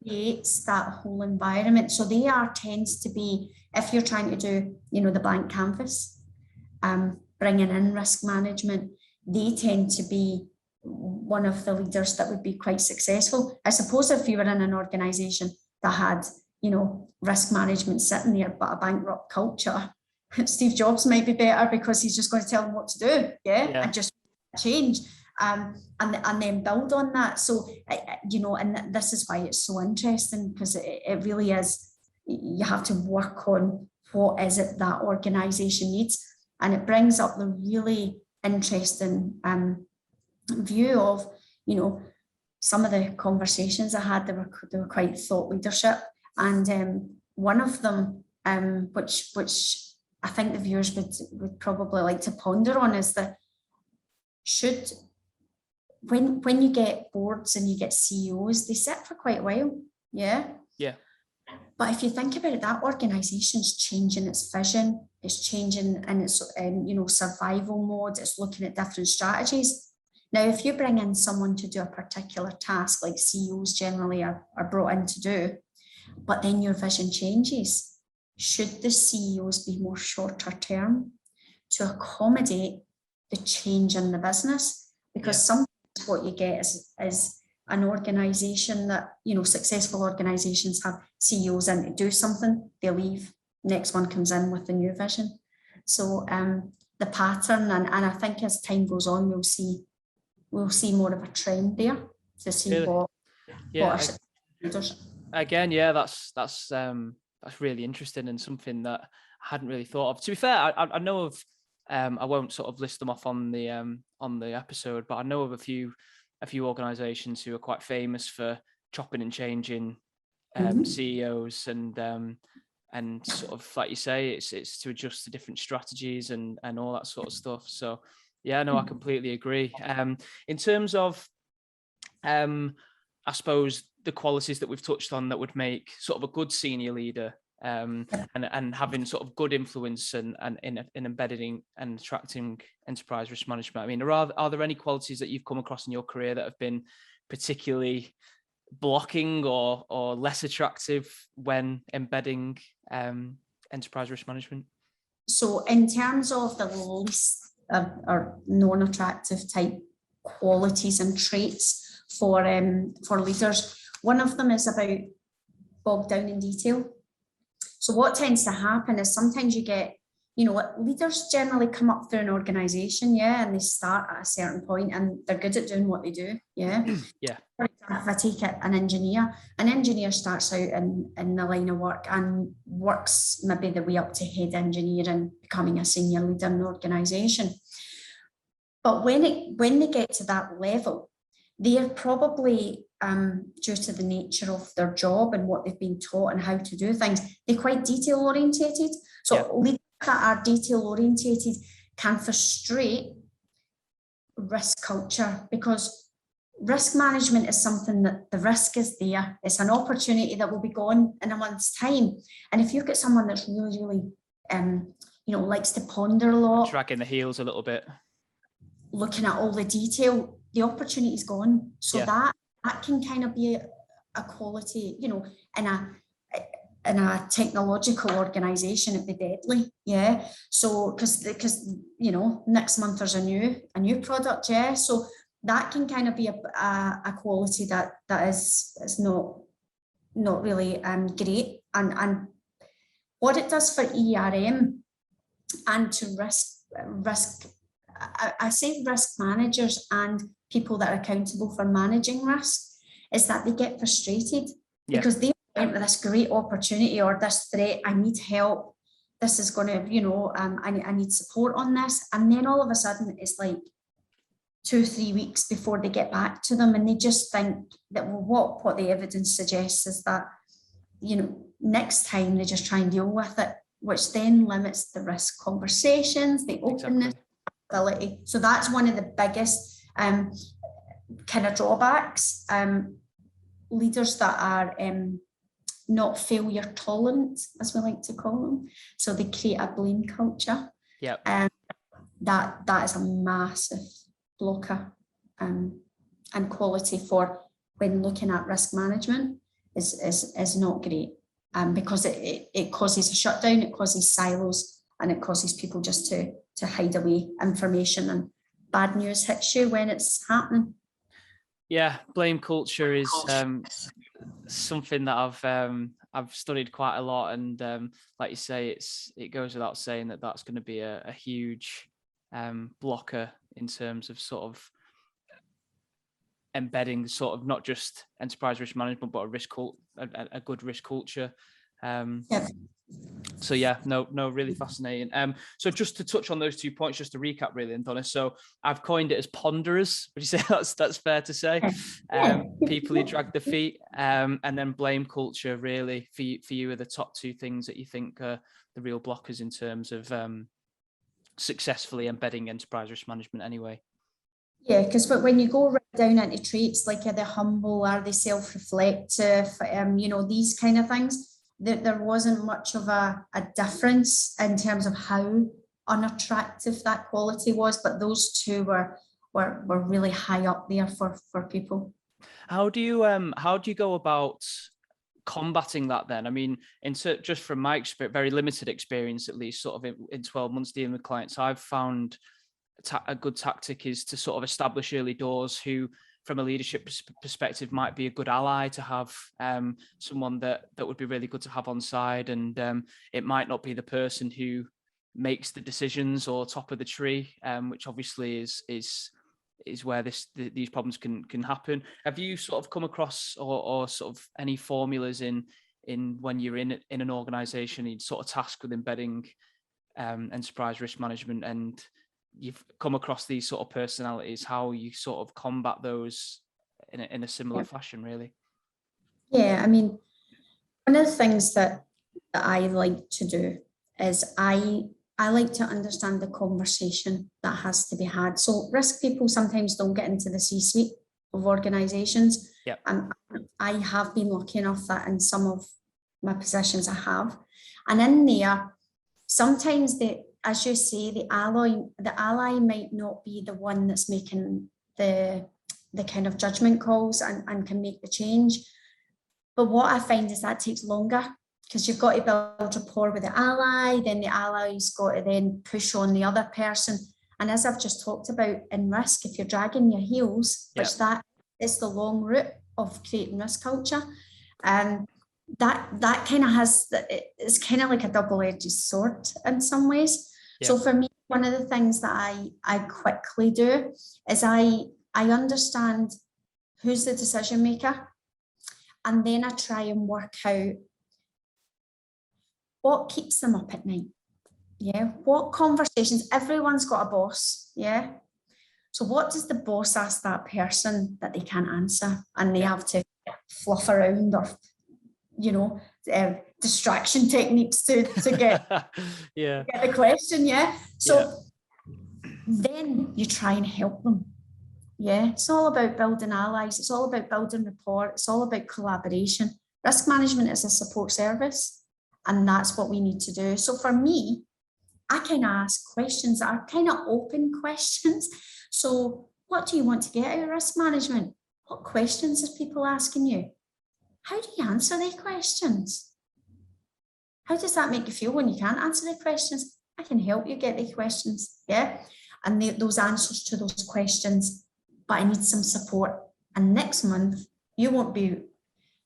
creates that whole environment. So tends to be, if you're trying to do, the blank canvas, bringing in risk management, they tend to be one of the leaders that would be quite successful. I suppose if you were in an organisation that had, risk management sitting there, but a bankrupt culture, Steve Jobs might be better, because he's just going to tell them what to do, and just change, and then build on that. So, and this is why it's so interesting, because it really is, you have to work on what is it that organisation needs. And it brings up the really interesting view of, some of the conversations I had. They were quite thought leadership, and one of them, which I think the viewers would probably like to ponder on, is that when you get boards and you get CEOs, they sit for quite a while. Yeah. But if you think about it, that organization's changing its vision, it's changing in its survival mode, it's looking at different strategies. Now, if you bring in someone to do a particular task, like CEOs generally are brought in to do, but then your vision changes, should the CEOs be more shorter term to accommodate the change in the business? Because sometimes what you get is an organization that, successful organizations have CEOs in to do something, they leave, next one comes in with a new vision. So the pattern, and I think as time goes on, we'll see more of a trend there to see what are leaders. Again, that's really interesting and something that I hadn't really thought of. To be fair, I know of, I won't sort of list them off on the episode, but I know of a few organizations who are quite famous for chopping and changing CEOs, and sort of, like you say, it's to adjust to different strategies and all that sort of stuff. So yeah, no, I completely agree. In terms of I suppose the qualities that we've touched on that would make sort of a good senior leader, and having sort of good influence and in embedding and attracting enterprise risk management. I mean, are there any qualities that you've come across in your career that have been particularly blocking or less attractive when embedding enterprise risk management? So in terms of the least or non-attractive type qualities and traits for leaders, one of them is about bogged down in detail. So what tends to happen is sometimes you get, leaders generally come up through an organization, and they start at a certain point and they're good at doing what they do, Yeah. For example, if I take an engineer starts out in the line of work and works maybe the way up to head engineer and becoming a senior leader in the organization. But when they get to that level, they are probably, due to the nature of their job and what they've been taught and how to do things, they're quite detail orientated. So leaders that are detail orientated can frustrate risk culture, because risk management is something that the risk is there. It's an opportunity that will be gone in a month's time. And if you've got someone that's really, likes to ponder a lot, dragging the heels a little bit, looking at all the detail, the opportunity is gone. So that can kind of be a quality, in a technological organization, it'd be deadly. So because next month there's a new product. So that can kind of be a quality that is not really great. And what it does for ERM and to risk, I say risk managers and people that are accountable for managing risk, is that they get frustrated because they went with this great opportunity or this threat. I need help. This is going to, I need support on this. And then all of a sudden it's like 2 or 3 weeks before they get back to them. And they just think that, well, what the evidence suggests is that, next time they just try and deal with it, which then limits the risk conversations, the openness, ability. So that's one of the biggest kind of drawbacks. Leaders that are not failure tolerant, as we like to call them. So they create a blame culture. That is a massive blocker and quality for when looking at risk management is not great, because it causes a shutdown, it causes silos, and it causes people just to hide away information, and bad news hits you when it's happening. Yeah, blame culture is something that I've studied quite a lot, and like you say, it goes without saying that that's going to be a huge blocker in terms of sort of embedding sort of not just enterprise risk management, but a good risk culture. Yeah. So yeah, no, really fascinating. So just to touch on those 2 points, just to recap really, and Donna, so I've coined it as ponderers. Would you say that's fair to say? People who drag their feet, and then blame culture really for you are the top 2 things that you think are the real blockers in terms of successfully embedding enterprise risk management anyway. Yeah, because when you go right down into traits like are they humble, are they self-reflective, these kind of things, there wasn't much of a difference in terms of how unattractive that quality was, but those 2 were really high up there for people. How do you go about combating that then? I mean, just from my very limited experience, at least sort of in 12 months dealing with clients, I've found a good tactic is to sort of establish early doors who, from a leadership perspective, might be a good ally to have, someone that would be really good to have on side. And it might not be the person who makes the decisions or top of the tree, which obviously is where these problems can happen. Have you sort of come across or sort of any formulas in when you're in an organization, you're sort of tasked with embedding enterprise risk management, and you've come across these sort of personalities, how you sort of combat those in a similar fashion, really? Yeah, I mean, one of the things that I like to do is I like to understand the conversation that has to be had. So risk people sometimes don't get into the C-suite of organizations. Yep. And I have been lucky enough that in some of my positions I have. And in there, sometimes as you say, the ally might not be the one that's making the kind of judgment calls and can make the change. But what I find is that takes longer, because you've got to build rapport with the ally, then the ally's got to then push on the other person. And as I've just talked about in risk, if you're dragging your heels, which that is the long route of creating risk culture, that kind of it's kind of like a double-edged sword in some ways. Yeah. So for me, one of the things that I quickly do is I understand who's the decision maker, and then I try and work out what keeps them up at night. Yeah. What conversations, everyone's got a boss. Yeah. So what does the boss ask that person that they can't answer, and they have to fluff around or, distraction techniques to get, get the question. Yeah. So then you try and help them. Yeah. It's all about building allies. It's all about building rapport. It's all about collaboration. Risk management is a support service, and that's what we need to do. So for me, I kind of ask questions that are kind of open questions. So what do you want to get out of risk management? What questions are people asking you? How do you answer their questions? How does that make you feel when you can't answer the questions? I can help you get the questions, yeah? And those answers to those questions, but I need some support. And next month, you won't be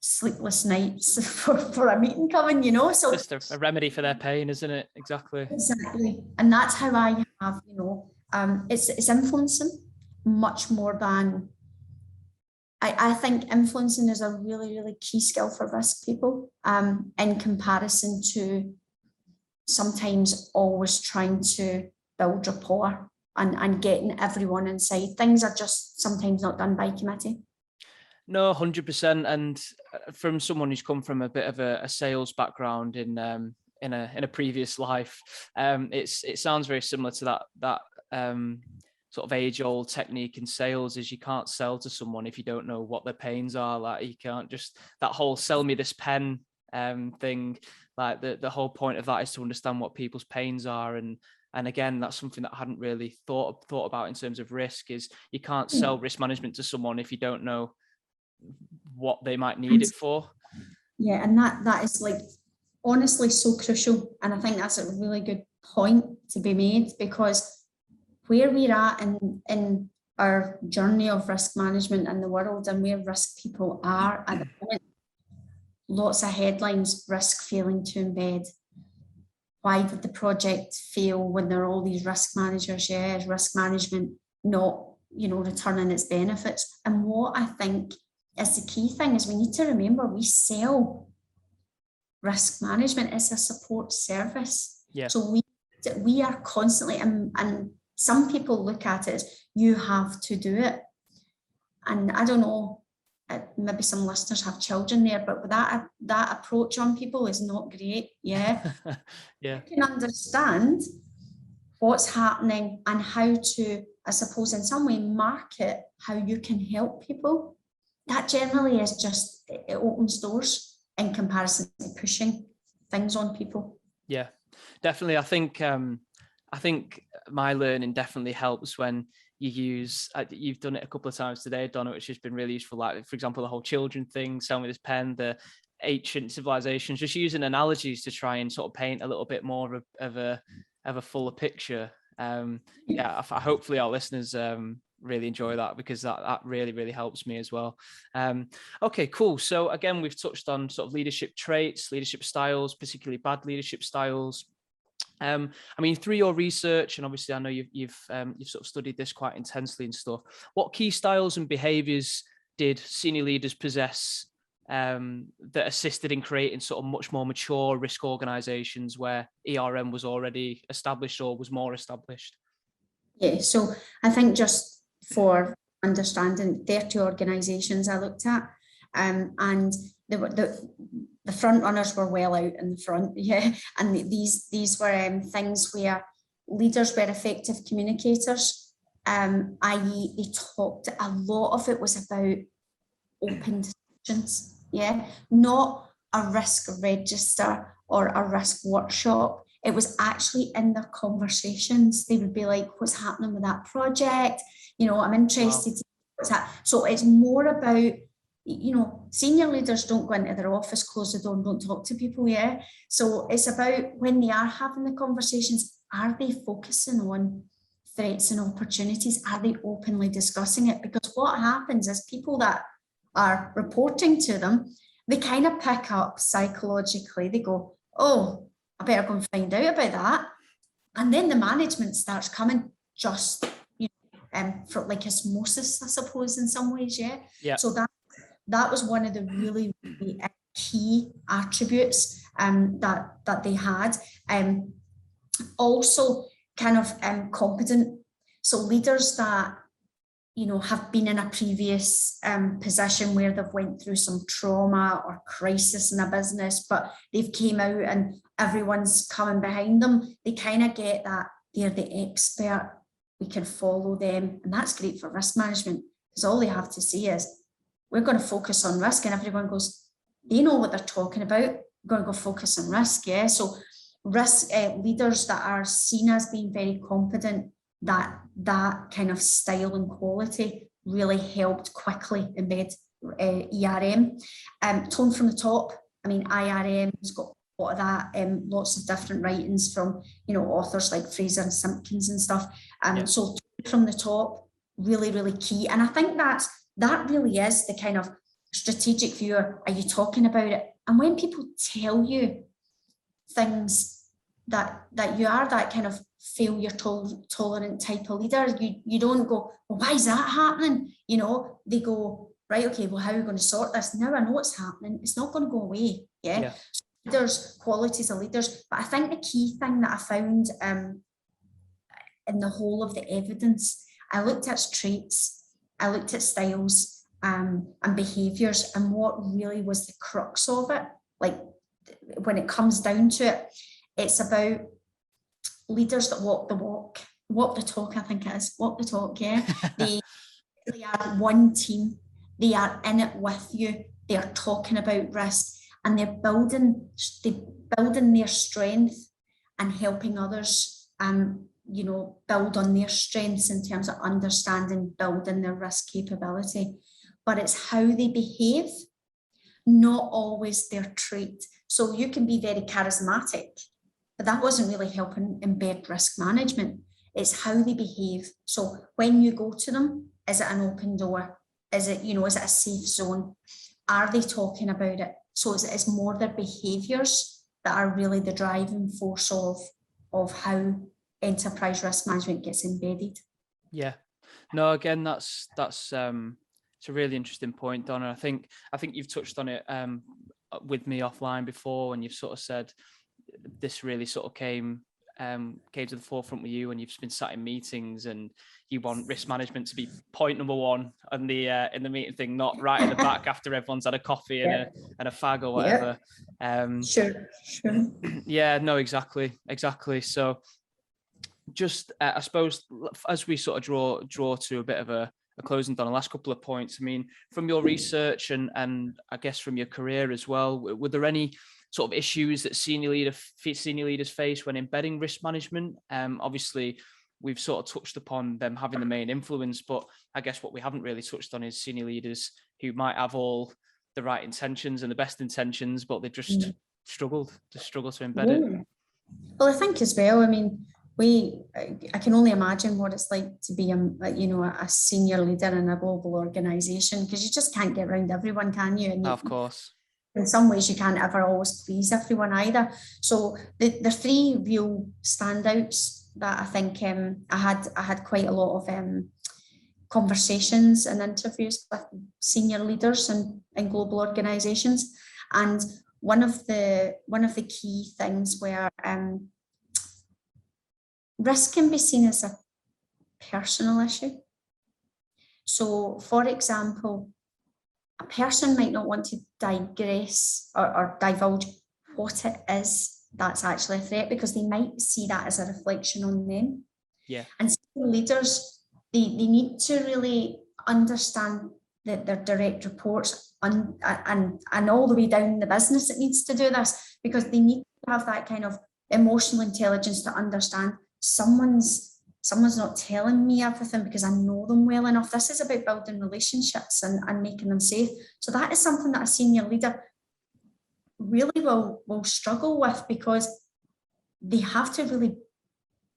sleepless nights for a meeting coming, So just a remedy for their pain, isn't it? Exactly. And that's how I have, it's influencing much more than I think influencing is a really, really key skill for risk people, in comparison to sometimes always trying to build rapport and getting everyone inside. Things are just sometimes not done by committee. No, 100%. And from someone who's come from a bit of a sales background in a previous life, it sounds very similar to that sort of age-old technique in sales, is you can't sell to someone if you don't know what their pains are. Like, you can't just, that whole sell me this pen thing, like the whole point of that is to understand what people's pains are. And again, that's something that I hadn't really thought about in terms of risk, is you can't sell risk management to someone if you don't know what they might need it for. Yeah, and that is like honestly so crucial. And I think that's a really good point to be made, because where we're at in our journey of risk management in the world, and where risk people are at the moment, lots of headlines: risk failing to embed. Why did the project fail when there are all these risk managers? Yeah, risk management not, returning its benefits. And what I think is the key thing is we need to remember we sell risk management. It's a support service. Yeah. So we are constantly, and some people look at it as you have to do it. And I don't know, maybe some listeners have children there, but that approach on people is not great. Yeah. Yeah. You can understand what's happening and how to, I suppose, in some way market how you can help people. That generally is just, it opens doors in comparison to pushing things on people. Yeah, definitely. I think my learning definitely helps when you use, you've done it a couple of times today, Donna, which has been really useful. Like, for example, the whole children thing, sell me this pen, the ancient civilizations, just using analogies to try and sort of paint a little bit more of a fuller picture. Hopefully our listeners really enjoy that, because that really, really helps me as well. Okay, cool. So again, we've touched on sort of leadership traits, leadership styles, particularly bad leadership styles. I mean, through your research, and obviously I know you've sort of studied this quite intensely and stuff, what key styles and behaviors did senior leaders possess that assisted in creating sort of much more mature risk organizations where ERM was already established or was more established? Yeah, so I think just for understanding, 30 organizations I looked at, and the front runners were well out in the front, yeah, and these were things where leaders were effective communicators, i.e. they talked, a lot of it was about open discussions, yeah, not a risk register or a risk workshop. It was actually in their conversations. They would be like, what's happening with that project? You know, I'm interested. Wow. What's that? So it's more about, you know, senior leaders don't go into their office, close the door and don't talk to people, yeah? So it's about when they are having the conversations, are they focusing on threats and opportunities? Are they openly discussing it? Because what happens is people that are reporting to them, they kind of pick up psychologically. They go, oh, I better go and find out about that. And then the management starts coming, just, you know, for like osmosis, I suppose, in some ways, yeah? Yeah. So that was one of the really, really key attributes that they had. Also kind of competent. So leaders that, you know, have been in a previous position where they've went through some trauma or crisis in a business, but they've came out and everyone's coming behind them. They kind of get that they're the expert, we can follow them. And that's great for risk management, because all they have to say is, we're going to focus on risk, and everyone goes, they know what they're talking about. We're going to go focus on risk, yeah? So risk leaders that are seen as being very competent, that kind of style and quality really helped quickly embed ERM. Tone from the top. I mean, IRM's got a lot of that, lots of different writings from, you know, authors like Fraser and Simpkins and stuff. So tone from the top, really, really key. And I think that really is the kind of strategic viewer. Are you talking about it? And when people tell you things that you are that kind of failure tolerant type of leader, you don't go, well, why is that happening? You know, they go, right, okay, well, how are we going to sort this? Now I know what's happening. It's not going to go away. Yeah. So leaders, qualities of leaders. But I think the key thing that I found in the whole of the evidence, I looked at traits, I looked at styles and behaviors, and what really was the crux of it. Like, when it comes down to it, it's about leaders that walk the talk, I think it is, walk the talk, yeah. They are one team, they are in it with you, they are talking about risk, and they're building their strength and helping others, you know, build on their strengths in terms of understanding, building their risk capability. But it's how they behave, not always their trait. So you can be very charismatic, but that wasn't really helping embed risk management. It's how they behave. So when you go to them, is it an open door? Is it, you know, is it a safe zone? Are they talking about it? So it's more their behaviors that are really the driving force of how enterprise risk management gets embedded. Yeah. No, again, that's it's a really interesting point, Donna. I think you've touched on it with me offline before, and you've sort of said this really sort of came to the forefront with you, and you've been sat in meetings and you want risk management to be point number one on the in the meeting thing, not right in the back after everyone's had a coffee and a fag or whatever. Sure. Yeah, no, exactly. So just I suppose as we sort of draw to a bit of a closing, Donna, last couple of points. I mean, from your research and I guess from your career as well, were there any sort of issues that senior leaders face when embedding risk management? Obviously, we've sort of touched upon them having the main influence, but I guess what we haven't really touched on is senior leaders who might have all the right intentions and the best intentions, but they just struggle to embed it. Well, I think as well, I mean, I can only imagine what it's like to be a senior leader in a global organization, because you just can't get around everyone, can you? And of course, in some ways you can't ever always please everyone either. So the three real standouts that I think I had quite a lot of conversations and interviews with senior leaders in global organizations, and one of the key things where risk can be seen as a personal issue. So, for example, a person might not want to digress or divulge what it is that's actually a threat, because they might see that as a reflection on them. Yeah. And leaders, they need to really understand that their direct reports and all the way down the business, it needs to do this, because they need to have that kind of emotional intelligence to understand someone's not telling me everything because I know them well enough. This is about building relationships and making them safe. So that is something that a senior leader really will struggle with, because they have to really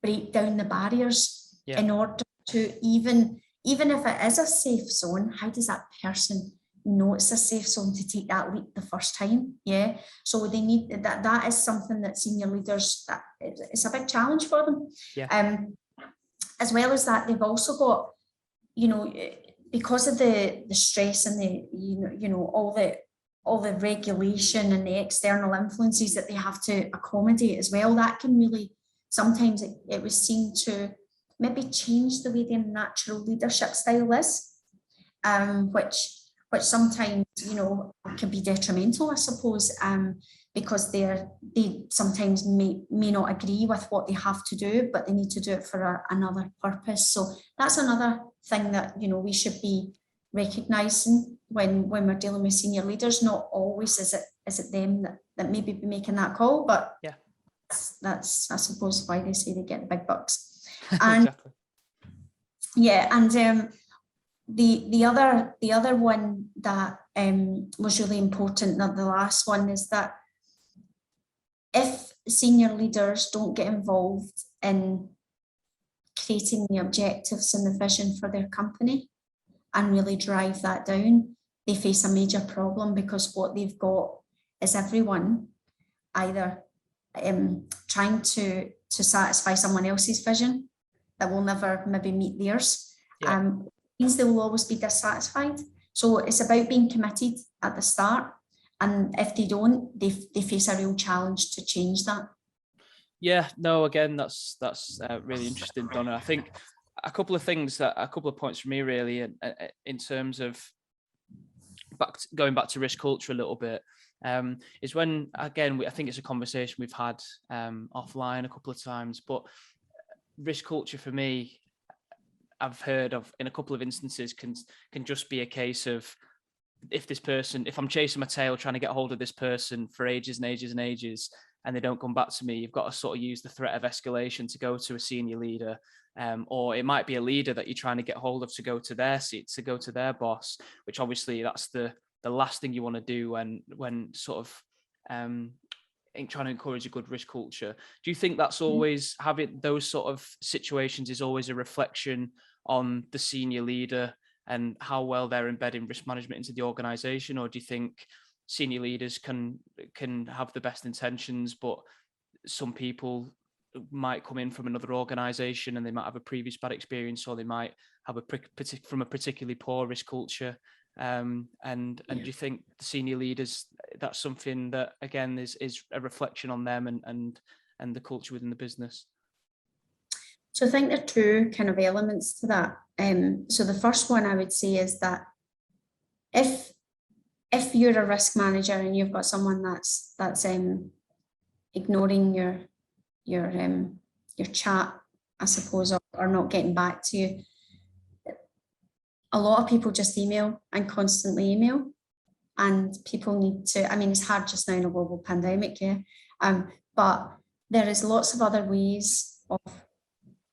break down the barriers in order to even if it is a safe zone, how does that person know it's a safe zone to take that leap the first time? Yeah. So they need that is something that senior leaders, that it's a big challenge for them. Yeah. As well as that, they've also got, because of the stress and the all the regulation and the external influences that they have to accommodate as well, that can really sometimes it was seen to maybe change the way their natural leadership style is, which sometimes can be detrimental, I suppose, because they sometimes may not agree with what they have to do, but they need to do it for another purpose. So that's another thing that we should be recognizing when we're dealing with senior leaders. Not always is it them that maybe be making that call, but that's I suppose why they say they get the big bucks. And exactly. And the other one that was really important, not the last one, is that if senior leaders don't get involved in creating the objectives and the vision for their company and really drive that down, they face a major problem, because what they've got is everyone either trying to satisfy someone else's vision that will never maybe meet theirs. Means they will always be dissatisfied. So it's about being committed at the start, and if they don't, they face a real challenge to change that. Yeah, no, again, that's really interesting, Donna. I think a couple of points from me really, in terms of going back to risk culture a little bit, is when, again, I think it's a conversation we've had offline a couple of times, but risk culture for me, I've heard of in a couple of instances can just be a case of, if I'm chasing my tail trying to get hold of this person for ages and ages and ages, and they don't come back to me, you've got to sort of use the threat of escalation to go to a senior leader, or it might be a leader that you're trying to get hold of to go to their seat, to go to their boss, which obviously that's the last thing you want to do when sort of trying to encourage a good risk culture. Do you think that's always, having those sort of situations is always a reflection on the senior leader and how well they're embedding risk management into the organization? Or do you think senior leaders can have the best intentions, but some people might come in from another organization and they might have a previous bad experience, or they might have from a particularly poor risk culture? And do you think the senior leaders, that's something that, again, is a reflection on them and the culture within the business? So I think there are two kind of elements to that. So the first one I would say is that if you're a risk manager and you've got someone that's ignoring your chat, I suppose, or not getting back to you, a lot of people just email and constantly email, and people need to, I mean, it's hard just now in a global pandemic, but there is lots of other ways of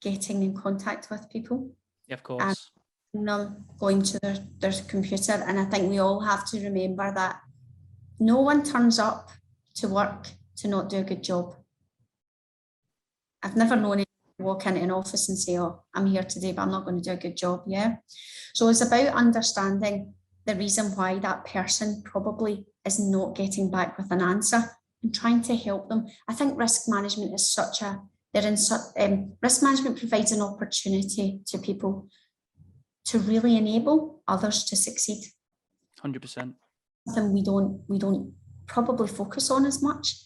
getting in contact with people. Yeah, of course. Them going to their computer. And I think we all have to remember that no one turns up to work to not do a good job. I've never known anyone walk into an office and say, oh, I'm here today, but I'm not going to do a good job. Yeah. So it's about understanding the reason why that person probably is not getting back with an answer and trying to help them. I think risk management is risk management provides an opportunity to people to really enable others to succeed. 100%. Something we don't probably focus on as much.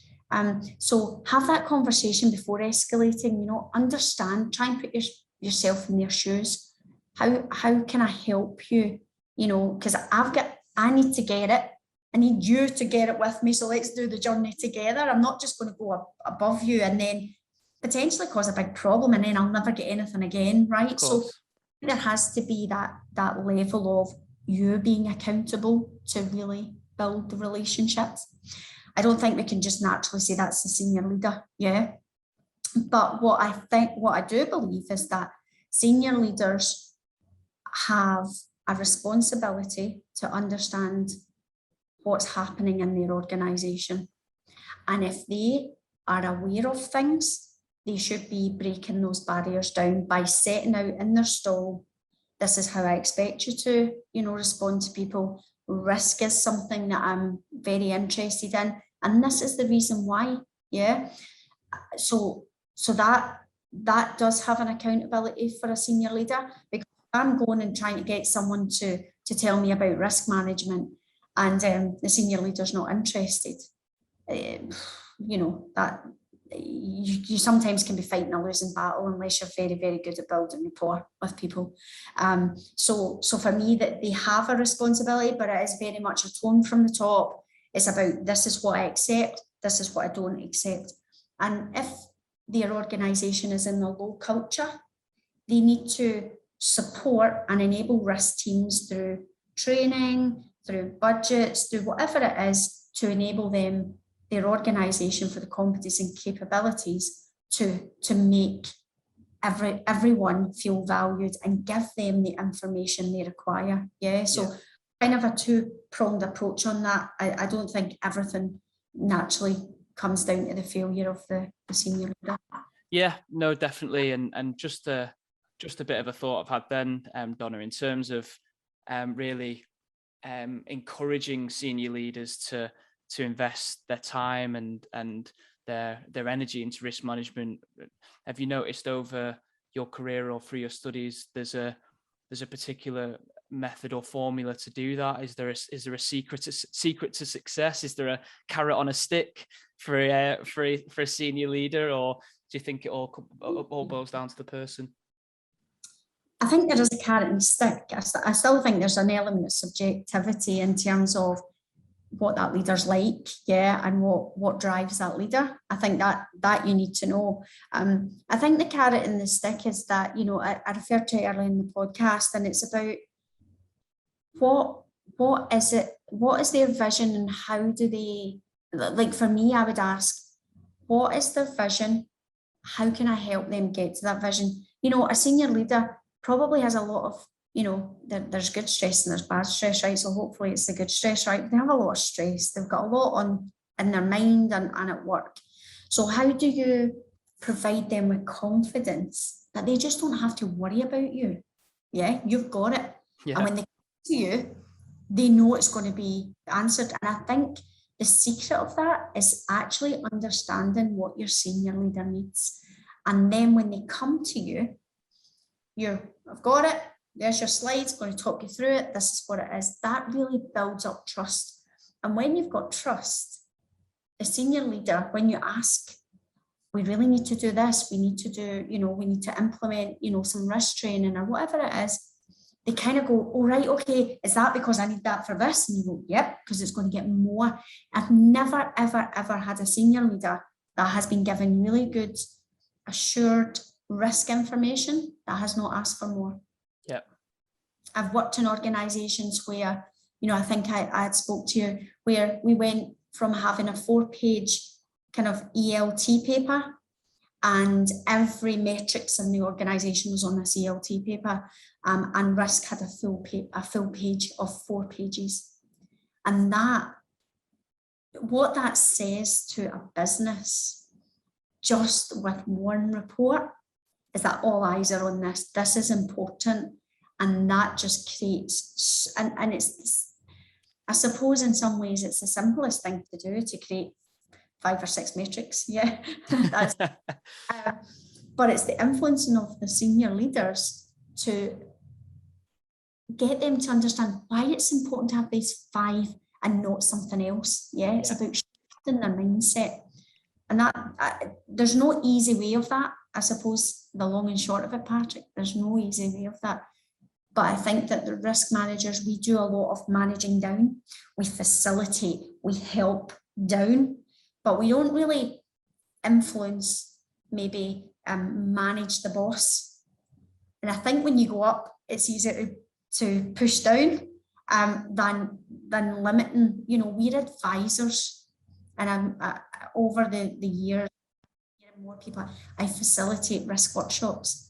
So have that conversation before escalating, understand, try and put yourself in their shoes. How can I help you? Because I need to get it. I need you to get it with me. So let's do the journey together. I'm not just going to go above you and then potentially cause a big problem and then I'll never get anything again, right? So there has to be that level of you being accountable to really build the relationships. I don't think we can just naturally say that's the senior leader, yeah. But what I do believe is that senior leaders have a responsibility to understand what's happening in their organisation. And if they are aware of things, they should be breaking those barriers down by setting out in their stall, this is how I expect you to, respond to people. Risk is something that I'm very interested in, and this is the reason why, yeah. So that does have an accountability for a senior leader, because I'm going and trying to get someone to tell me about risk management and the senior leader's not interested. That you sometimes can be fighting a losing battle unless you're very, very good at building rapport with people. So for me, that they have a responsibility, but it is very much a tone from the top. It's about, this is what I accept, this is what I don't accept. And if their organisation is in a low culture, they need to support and enable risk teams through training, through budgets, through whatever it is, to enable them, their organisation, for the competencies and capabilities to make everyone feel valued and give them the information they require. Yeah. So kind of a two-pronged approach on that. I don't think everything naturally comes down to the failure of the senior leader. Yeah, no, definitely. And just a bit of a thought I've had then, Donna, in terms of really encouraging senior leaders to invest their time and their energy into risk management. Have you noticed over your career or through your studies, there's a particular method or formula to do that? Is there a secret to success? Is there a carrot on a stick for a senior leader, or do you think it all boils down to the person? I think there is a carrot and stick. I still think there's an element of subjectivity in terms of what that leader's like, and what drives that leader. I think that you need to know. I think the carrot and the stick is that, I referred to it earlier in the podcast, and it's about what is their vision, and how do they, like for me, I would ask, what is their vision? How can I help them get to that vision? A senior leader probably has a lot of, there's good stress and there's bad stress, right? So hopefully it's the good stress, right? They have a lot of stress. They've got a lot on in their mind and at work. So how do you provide them with confidence that they just don't have to worry about you? Yeah, you've got it. Yeah. And when they come to you, they know it's going to be answered. And I think the secret of that is actually understanding what your senior leader needs. And then when they come to you, I've got it. There's your slides, going to talk you through it. This is what it is. That really builds up trust. And when you've got trust, the senior leader, when you ask, we really need to do this, we need to do, we need to implement, some risk training or whatever it is, they kind of go, oh, right, okay, is that because I need that for this? And you go, yep, because it's going to get more. I've never, ever, ever had a senior leader that has been given really good, assured risk information that has not asked for more. Yep. I've worked in organizations where, I think I had spoke to you, where we went from having a 4-page kind of ELT paper, and every metrics in the organization was on this ELT paper, and risk had a full page of 4 pages. And what that says to a business, just with one report, is that all eyes are on this. This is important, and that just creates, and it's, I suppose in some ways it's the simplest thing to do, to create 5 or 6 metrics. Yeah, that's, but it's the influencing of the senior leaders to get them to understand why it's important to have these 5 and not something else. Yeah, it's about shifting their mindset. And that there's no easy way of that. I suppose the long and short of it, Patrick, there's no easy way of that. But I think that the risk managers, we do a lot of managing down. We facilitate, we help down, but we don't really influence, maybe manage the boss. And I think when you go up, it's easier to push down than limiting. We're advisors, and over the years, more people, I facilitate risk workshops.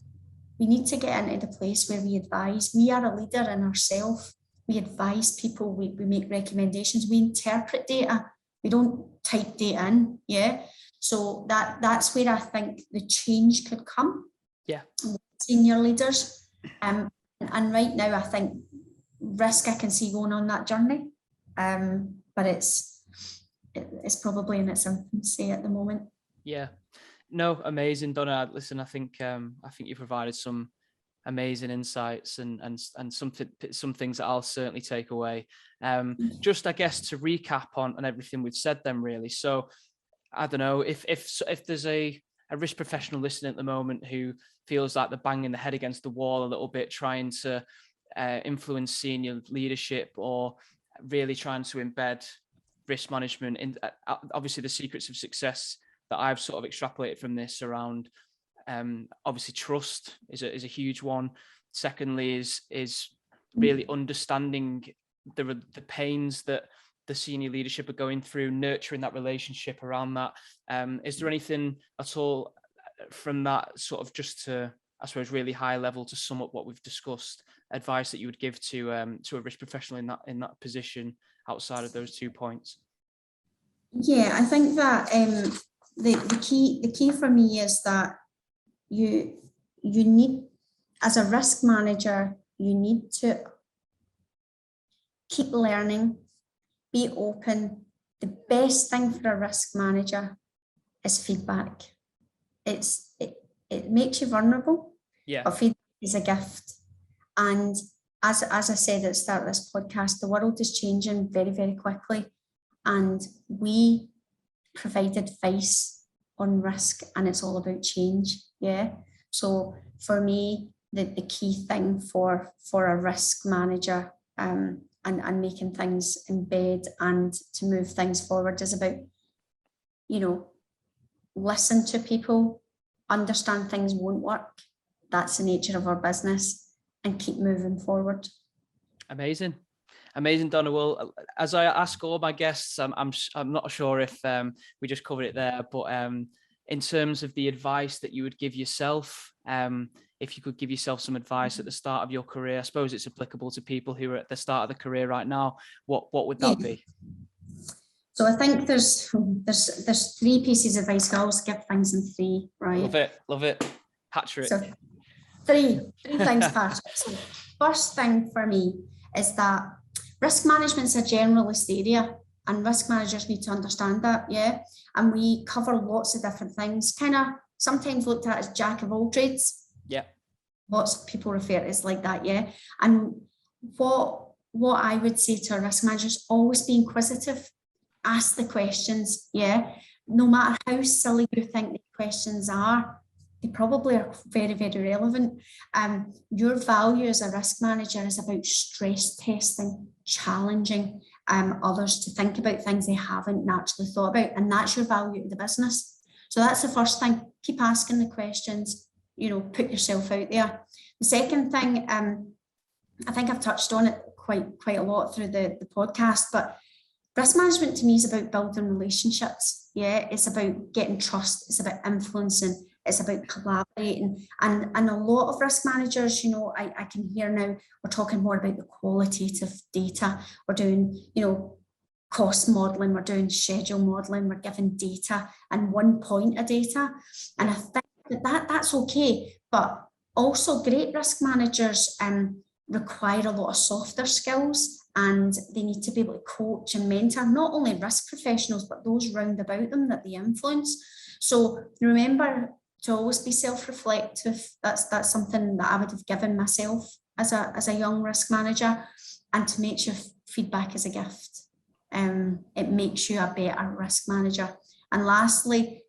We need to get into the place where we advise. We are a leader in ourselves. We advise people, we make recommendations, we interpret data. We don't type data in, yeah? So that's where I think the change could come. Yeah. Senior leaders. And right now, I think risk, I can see going on that journey. But it's probably in its infancy at the moment. Yeah. No, amazing, Donna. Listen, I think you provided some amazing insights and some things that I'll certainly take away. Just, I guess, to recap on everything we've said then, really. So I don't know if there's a risk professional listening at the moment who feels like they're banging the head against the wall a little bit, trying to influence senior leadership or really trying to embed risk management in, obviously the secrets of success that I've sort of extrapolated from this around, obviously trust is a huge one. Secondly is really understanding the pains that the senior leadership are going through, nurturing that relationship around that. Is there anything at all from that sort of, just to, I suppose, really high level, to sum up what we've discussed, advice that you would give to a risk professional in that position outside of those 2 points? Yeah, I think that the key for me is that you need, as a risk manager, you need to keep learning, be open. The best thing for a risk manager is feedback. It makes you vulnerable, but feedback is a gift. And as I said at the start of this podcast, the world is changing very, very quickly, and we provide advice on risk, and it's all about change. Yeah. So for me, the key thing for a risk manager and making things embed and to move things forward is about, listen to people, understand things won't work. That's the nature of our business, and keep moving forward. Amazing, Donna. Well, as I ask all my guests, I'm not sure if we just covered it there, but in terms of the advice that you would give yourself, if you could give yourself some advice at the start of your career, I suppose it's applicable to people who are at the start of the career right now, what would that be? So I think there's 3 pieces of advice. I always give things in 3, right? Love it. Patrick. So 3 things, Patrick. So first thing for me is that risk management is a generalist area, and risk managers need to understand that, yeah? And we cover lots of different things, kind of sometimes looked at as jack of all trades. Yeah. Lots of people refer to it as like that, yeah? And what what I would say to a risk manager is always be inquisitive. Ask the questions, no matter how silly you think the questions are, they probably are very, very relevant. Your value as a risk manager is about stress testing, challenging others to think about things they haven't naturally thought about, and that's your value to the business. So that's the first thing. Keep asking the questions, put yourself out there. The second thing, I think I've touched on it quite a lot through the podcast, but risk management to me is about building relationships. It's about getting trust. It's about influencing. It's about collaborating. And a lot of risk managers, I can hear now, we're talking more about the qualitative data. We're doing, cost modeling, we're doing schedule modeling, we're giving data and one point of data. And I think that's okay. But also great risk managers require a lot of softer skills, and they need to be able to coach and mentor not only risk professionals, but those round about them that they influence. So remember to always be self-reflective. That's something that I would have given myself as a young risk manager, and to make sure feedback is a gift. It makes you a better risk manager. And lastly,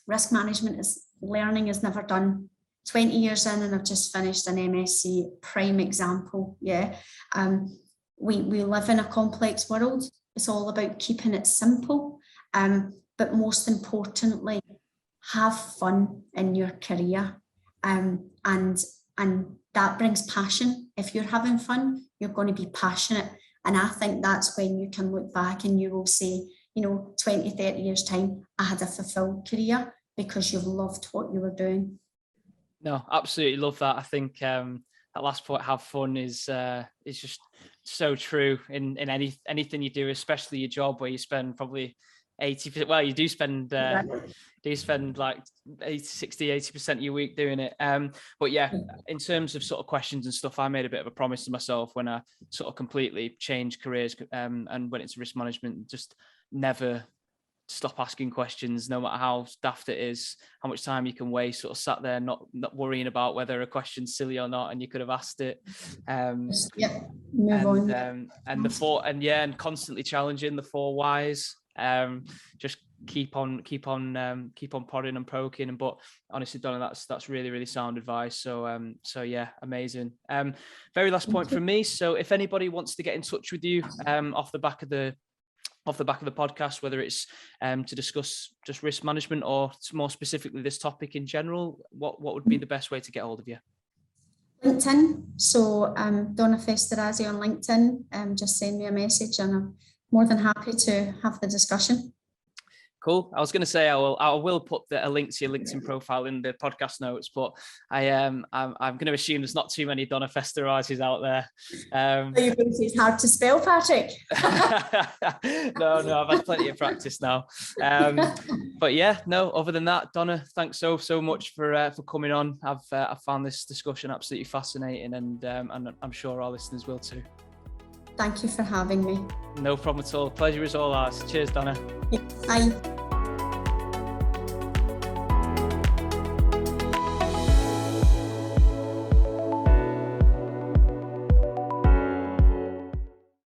risk management learning is never done. 20 years in, and I've just finished an MSc, prime example. We live in a complex world. It's all about keeping it simple, but most importantly, have fun in your career, and that brings passion. If you're having fun, you're going to be passionate, and I think that's when you can look back and you will say, 20, 30 years time, I had a fulfilled career because you've loved what you were doing. No, absolutely love that. I think that last point, have fun, is just so true in anything you do, especially your job, where you spend probably 80%. Well, you do spend like 80% of your week doing it. But yeah, in terms of sort of questions and stuff, I made a bit of a promise to myself when I sort of completely changed careers and went into risk management, just never stop asking questions, no matter how daft it is, how much time you can waste sort of sat there not worrying about whether a question's silly or not, and you could have asked it. Move on. And constantly challenging the 4 whys. Just keep on prodding and poking. But honestly, Donna, that's really, really sound advice. So yeah, amazing. Very last point from me. So if anybody wants to get in touch with you off the back of the podcast, whether it's to discuss just risk management or more specifically this topic in general, what would be the best way to get hold of you? LinkedIn. So Donna Festorazzi on LinkedIn. Just send me a message, and I'm more than happy to have the discussion. Cool. I was going to say I will put a link to your LinkedIn profile in the podcast notes, but I'm going to assume there's not too many Donna Festerazzis out there. You're going to say it's hard to spell, Patrick. No, I've had plenty of practice now. But yeah, no. Other than that, Donna, thanks so much for coming on. I've found this discussion absolutely fascinating, and I'm sure our listeners will too. Thank you for having me. No problem at all. Pleasure is all ours. Cheers, Donna. Bye.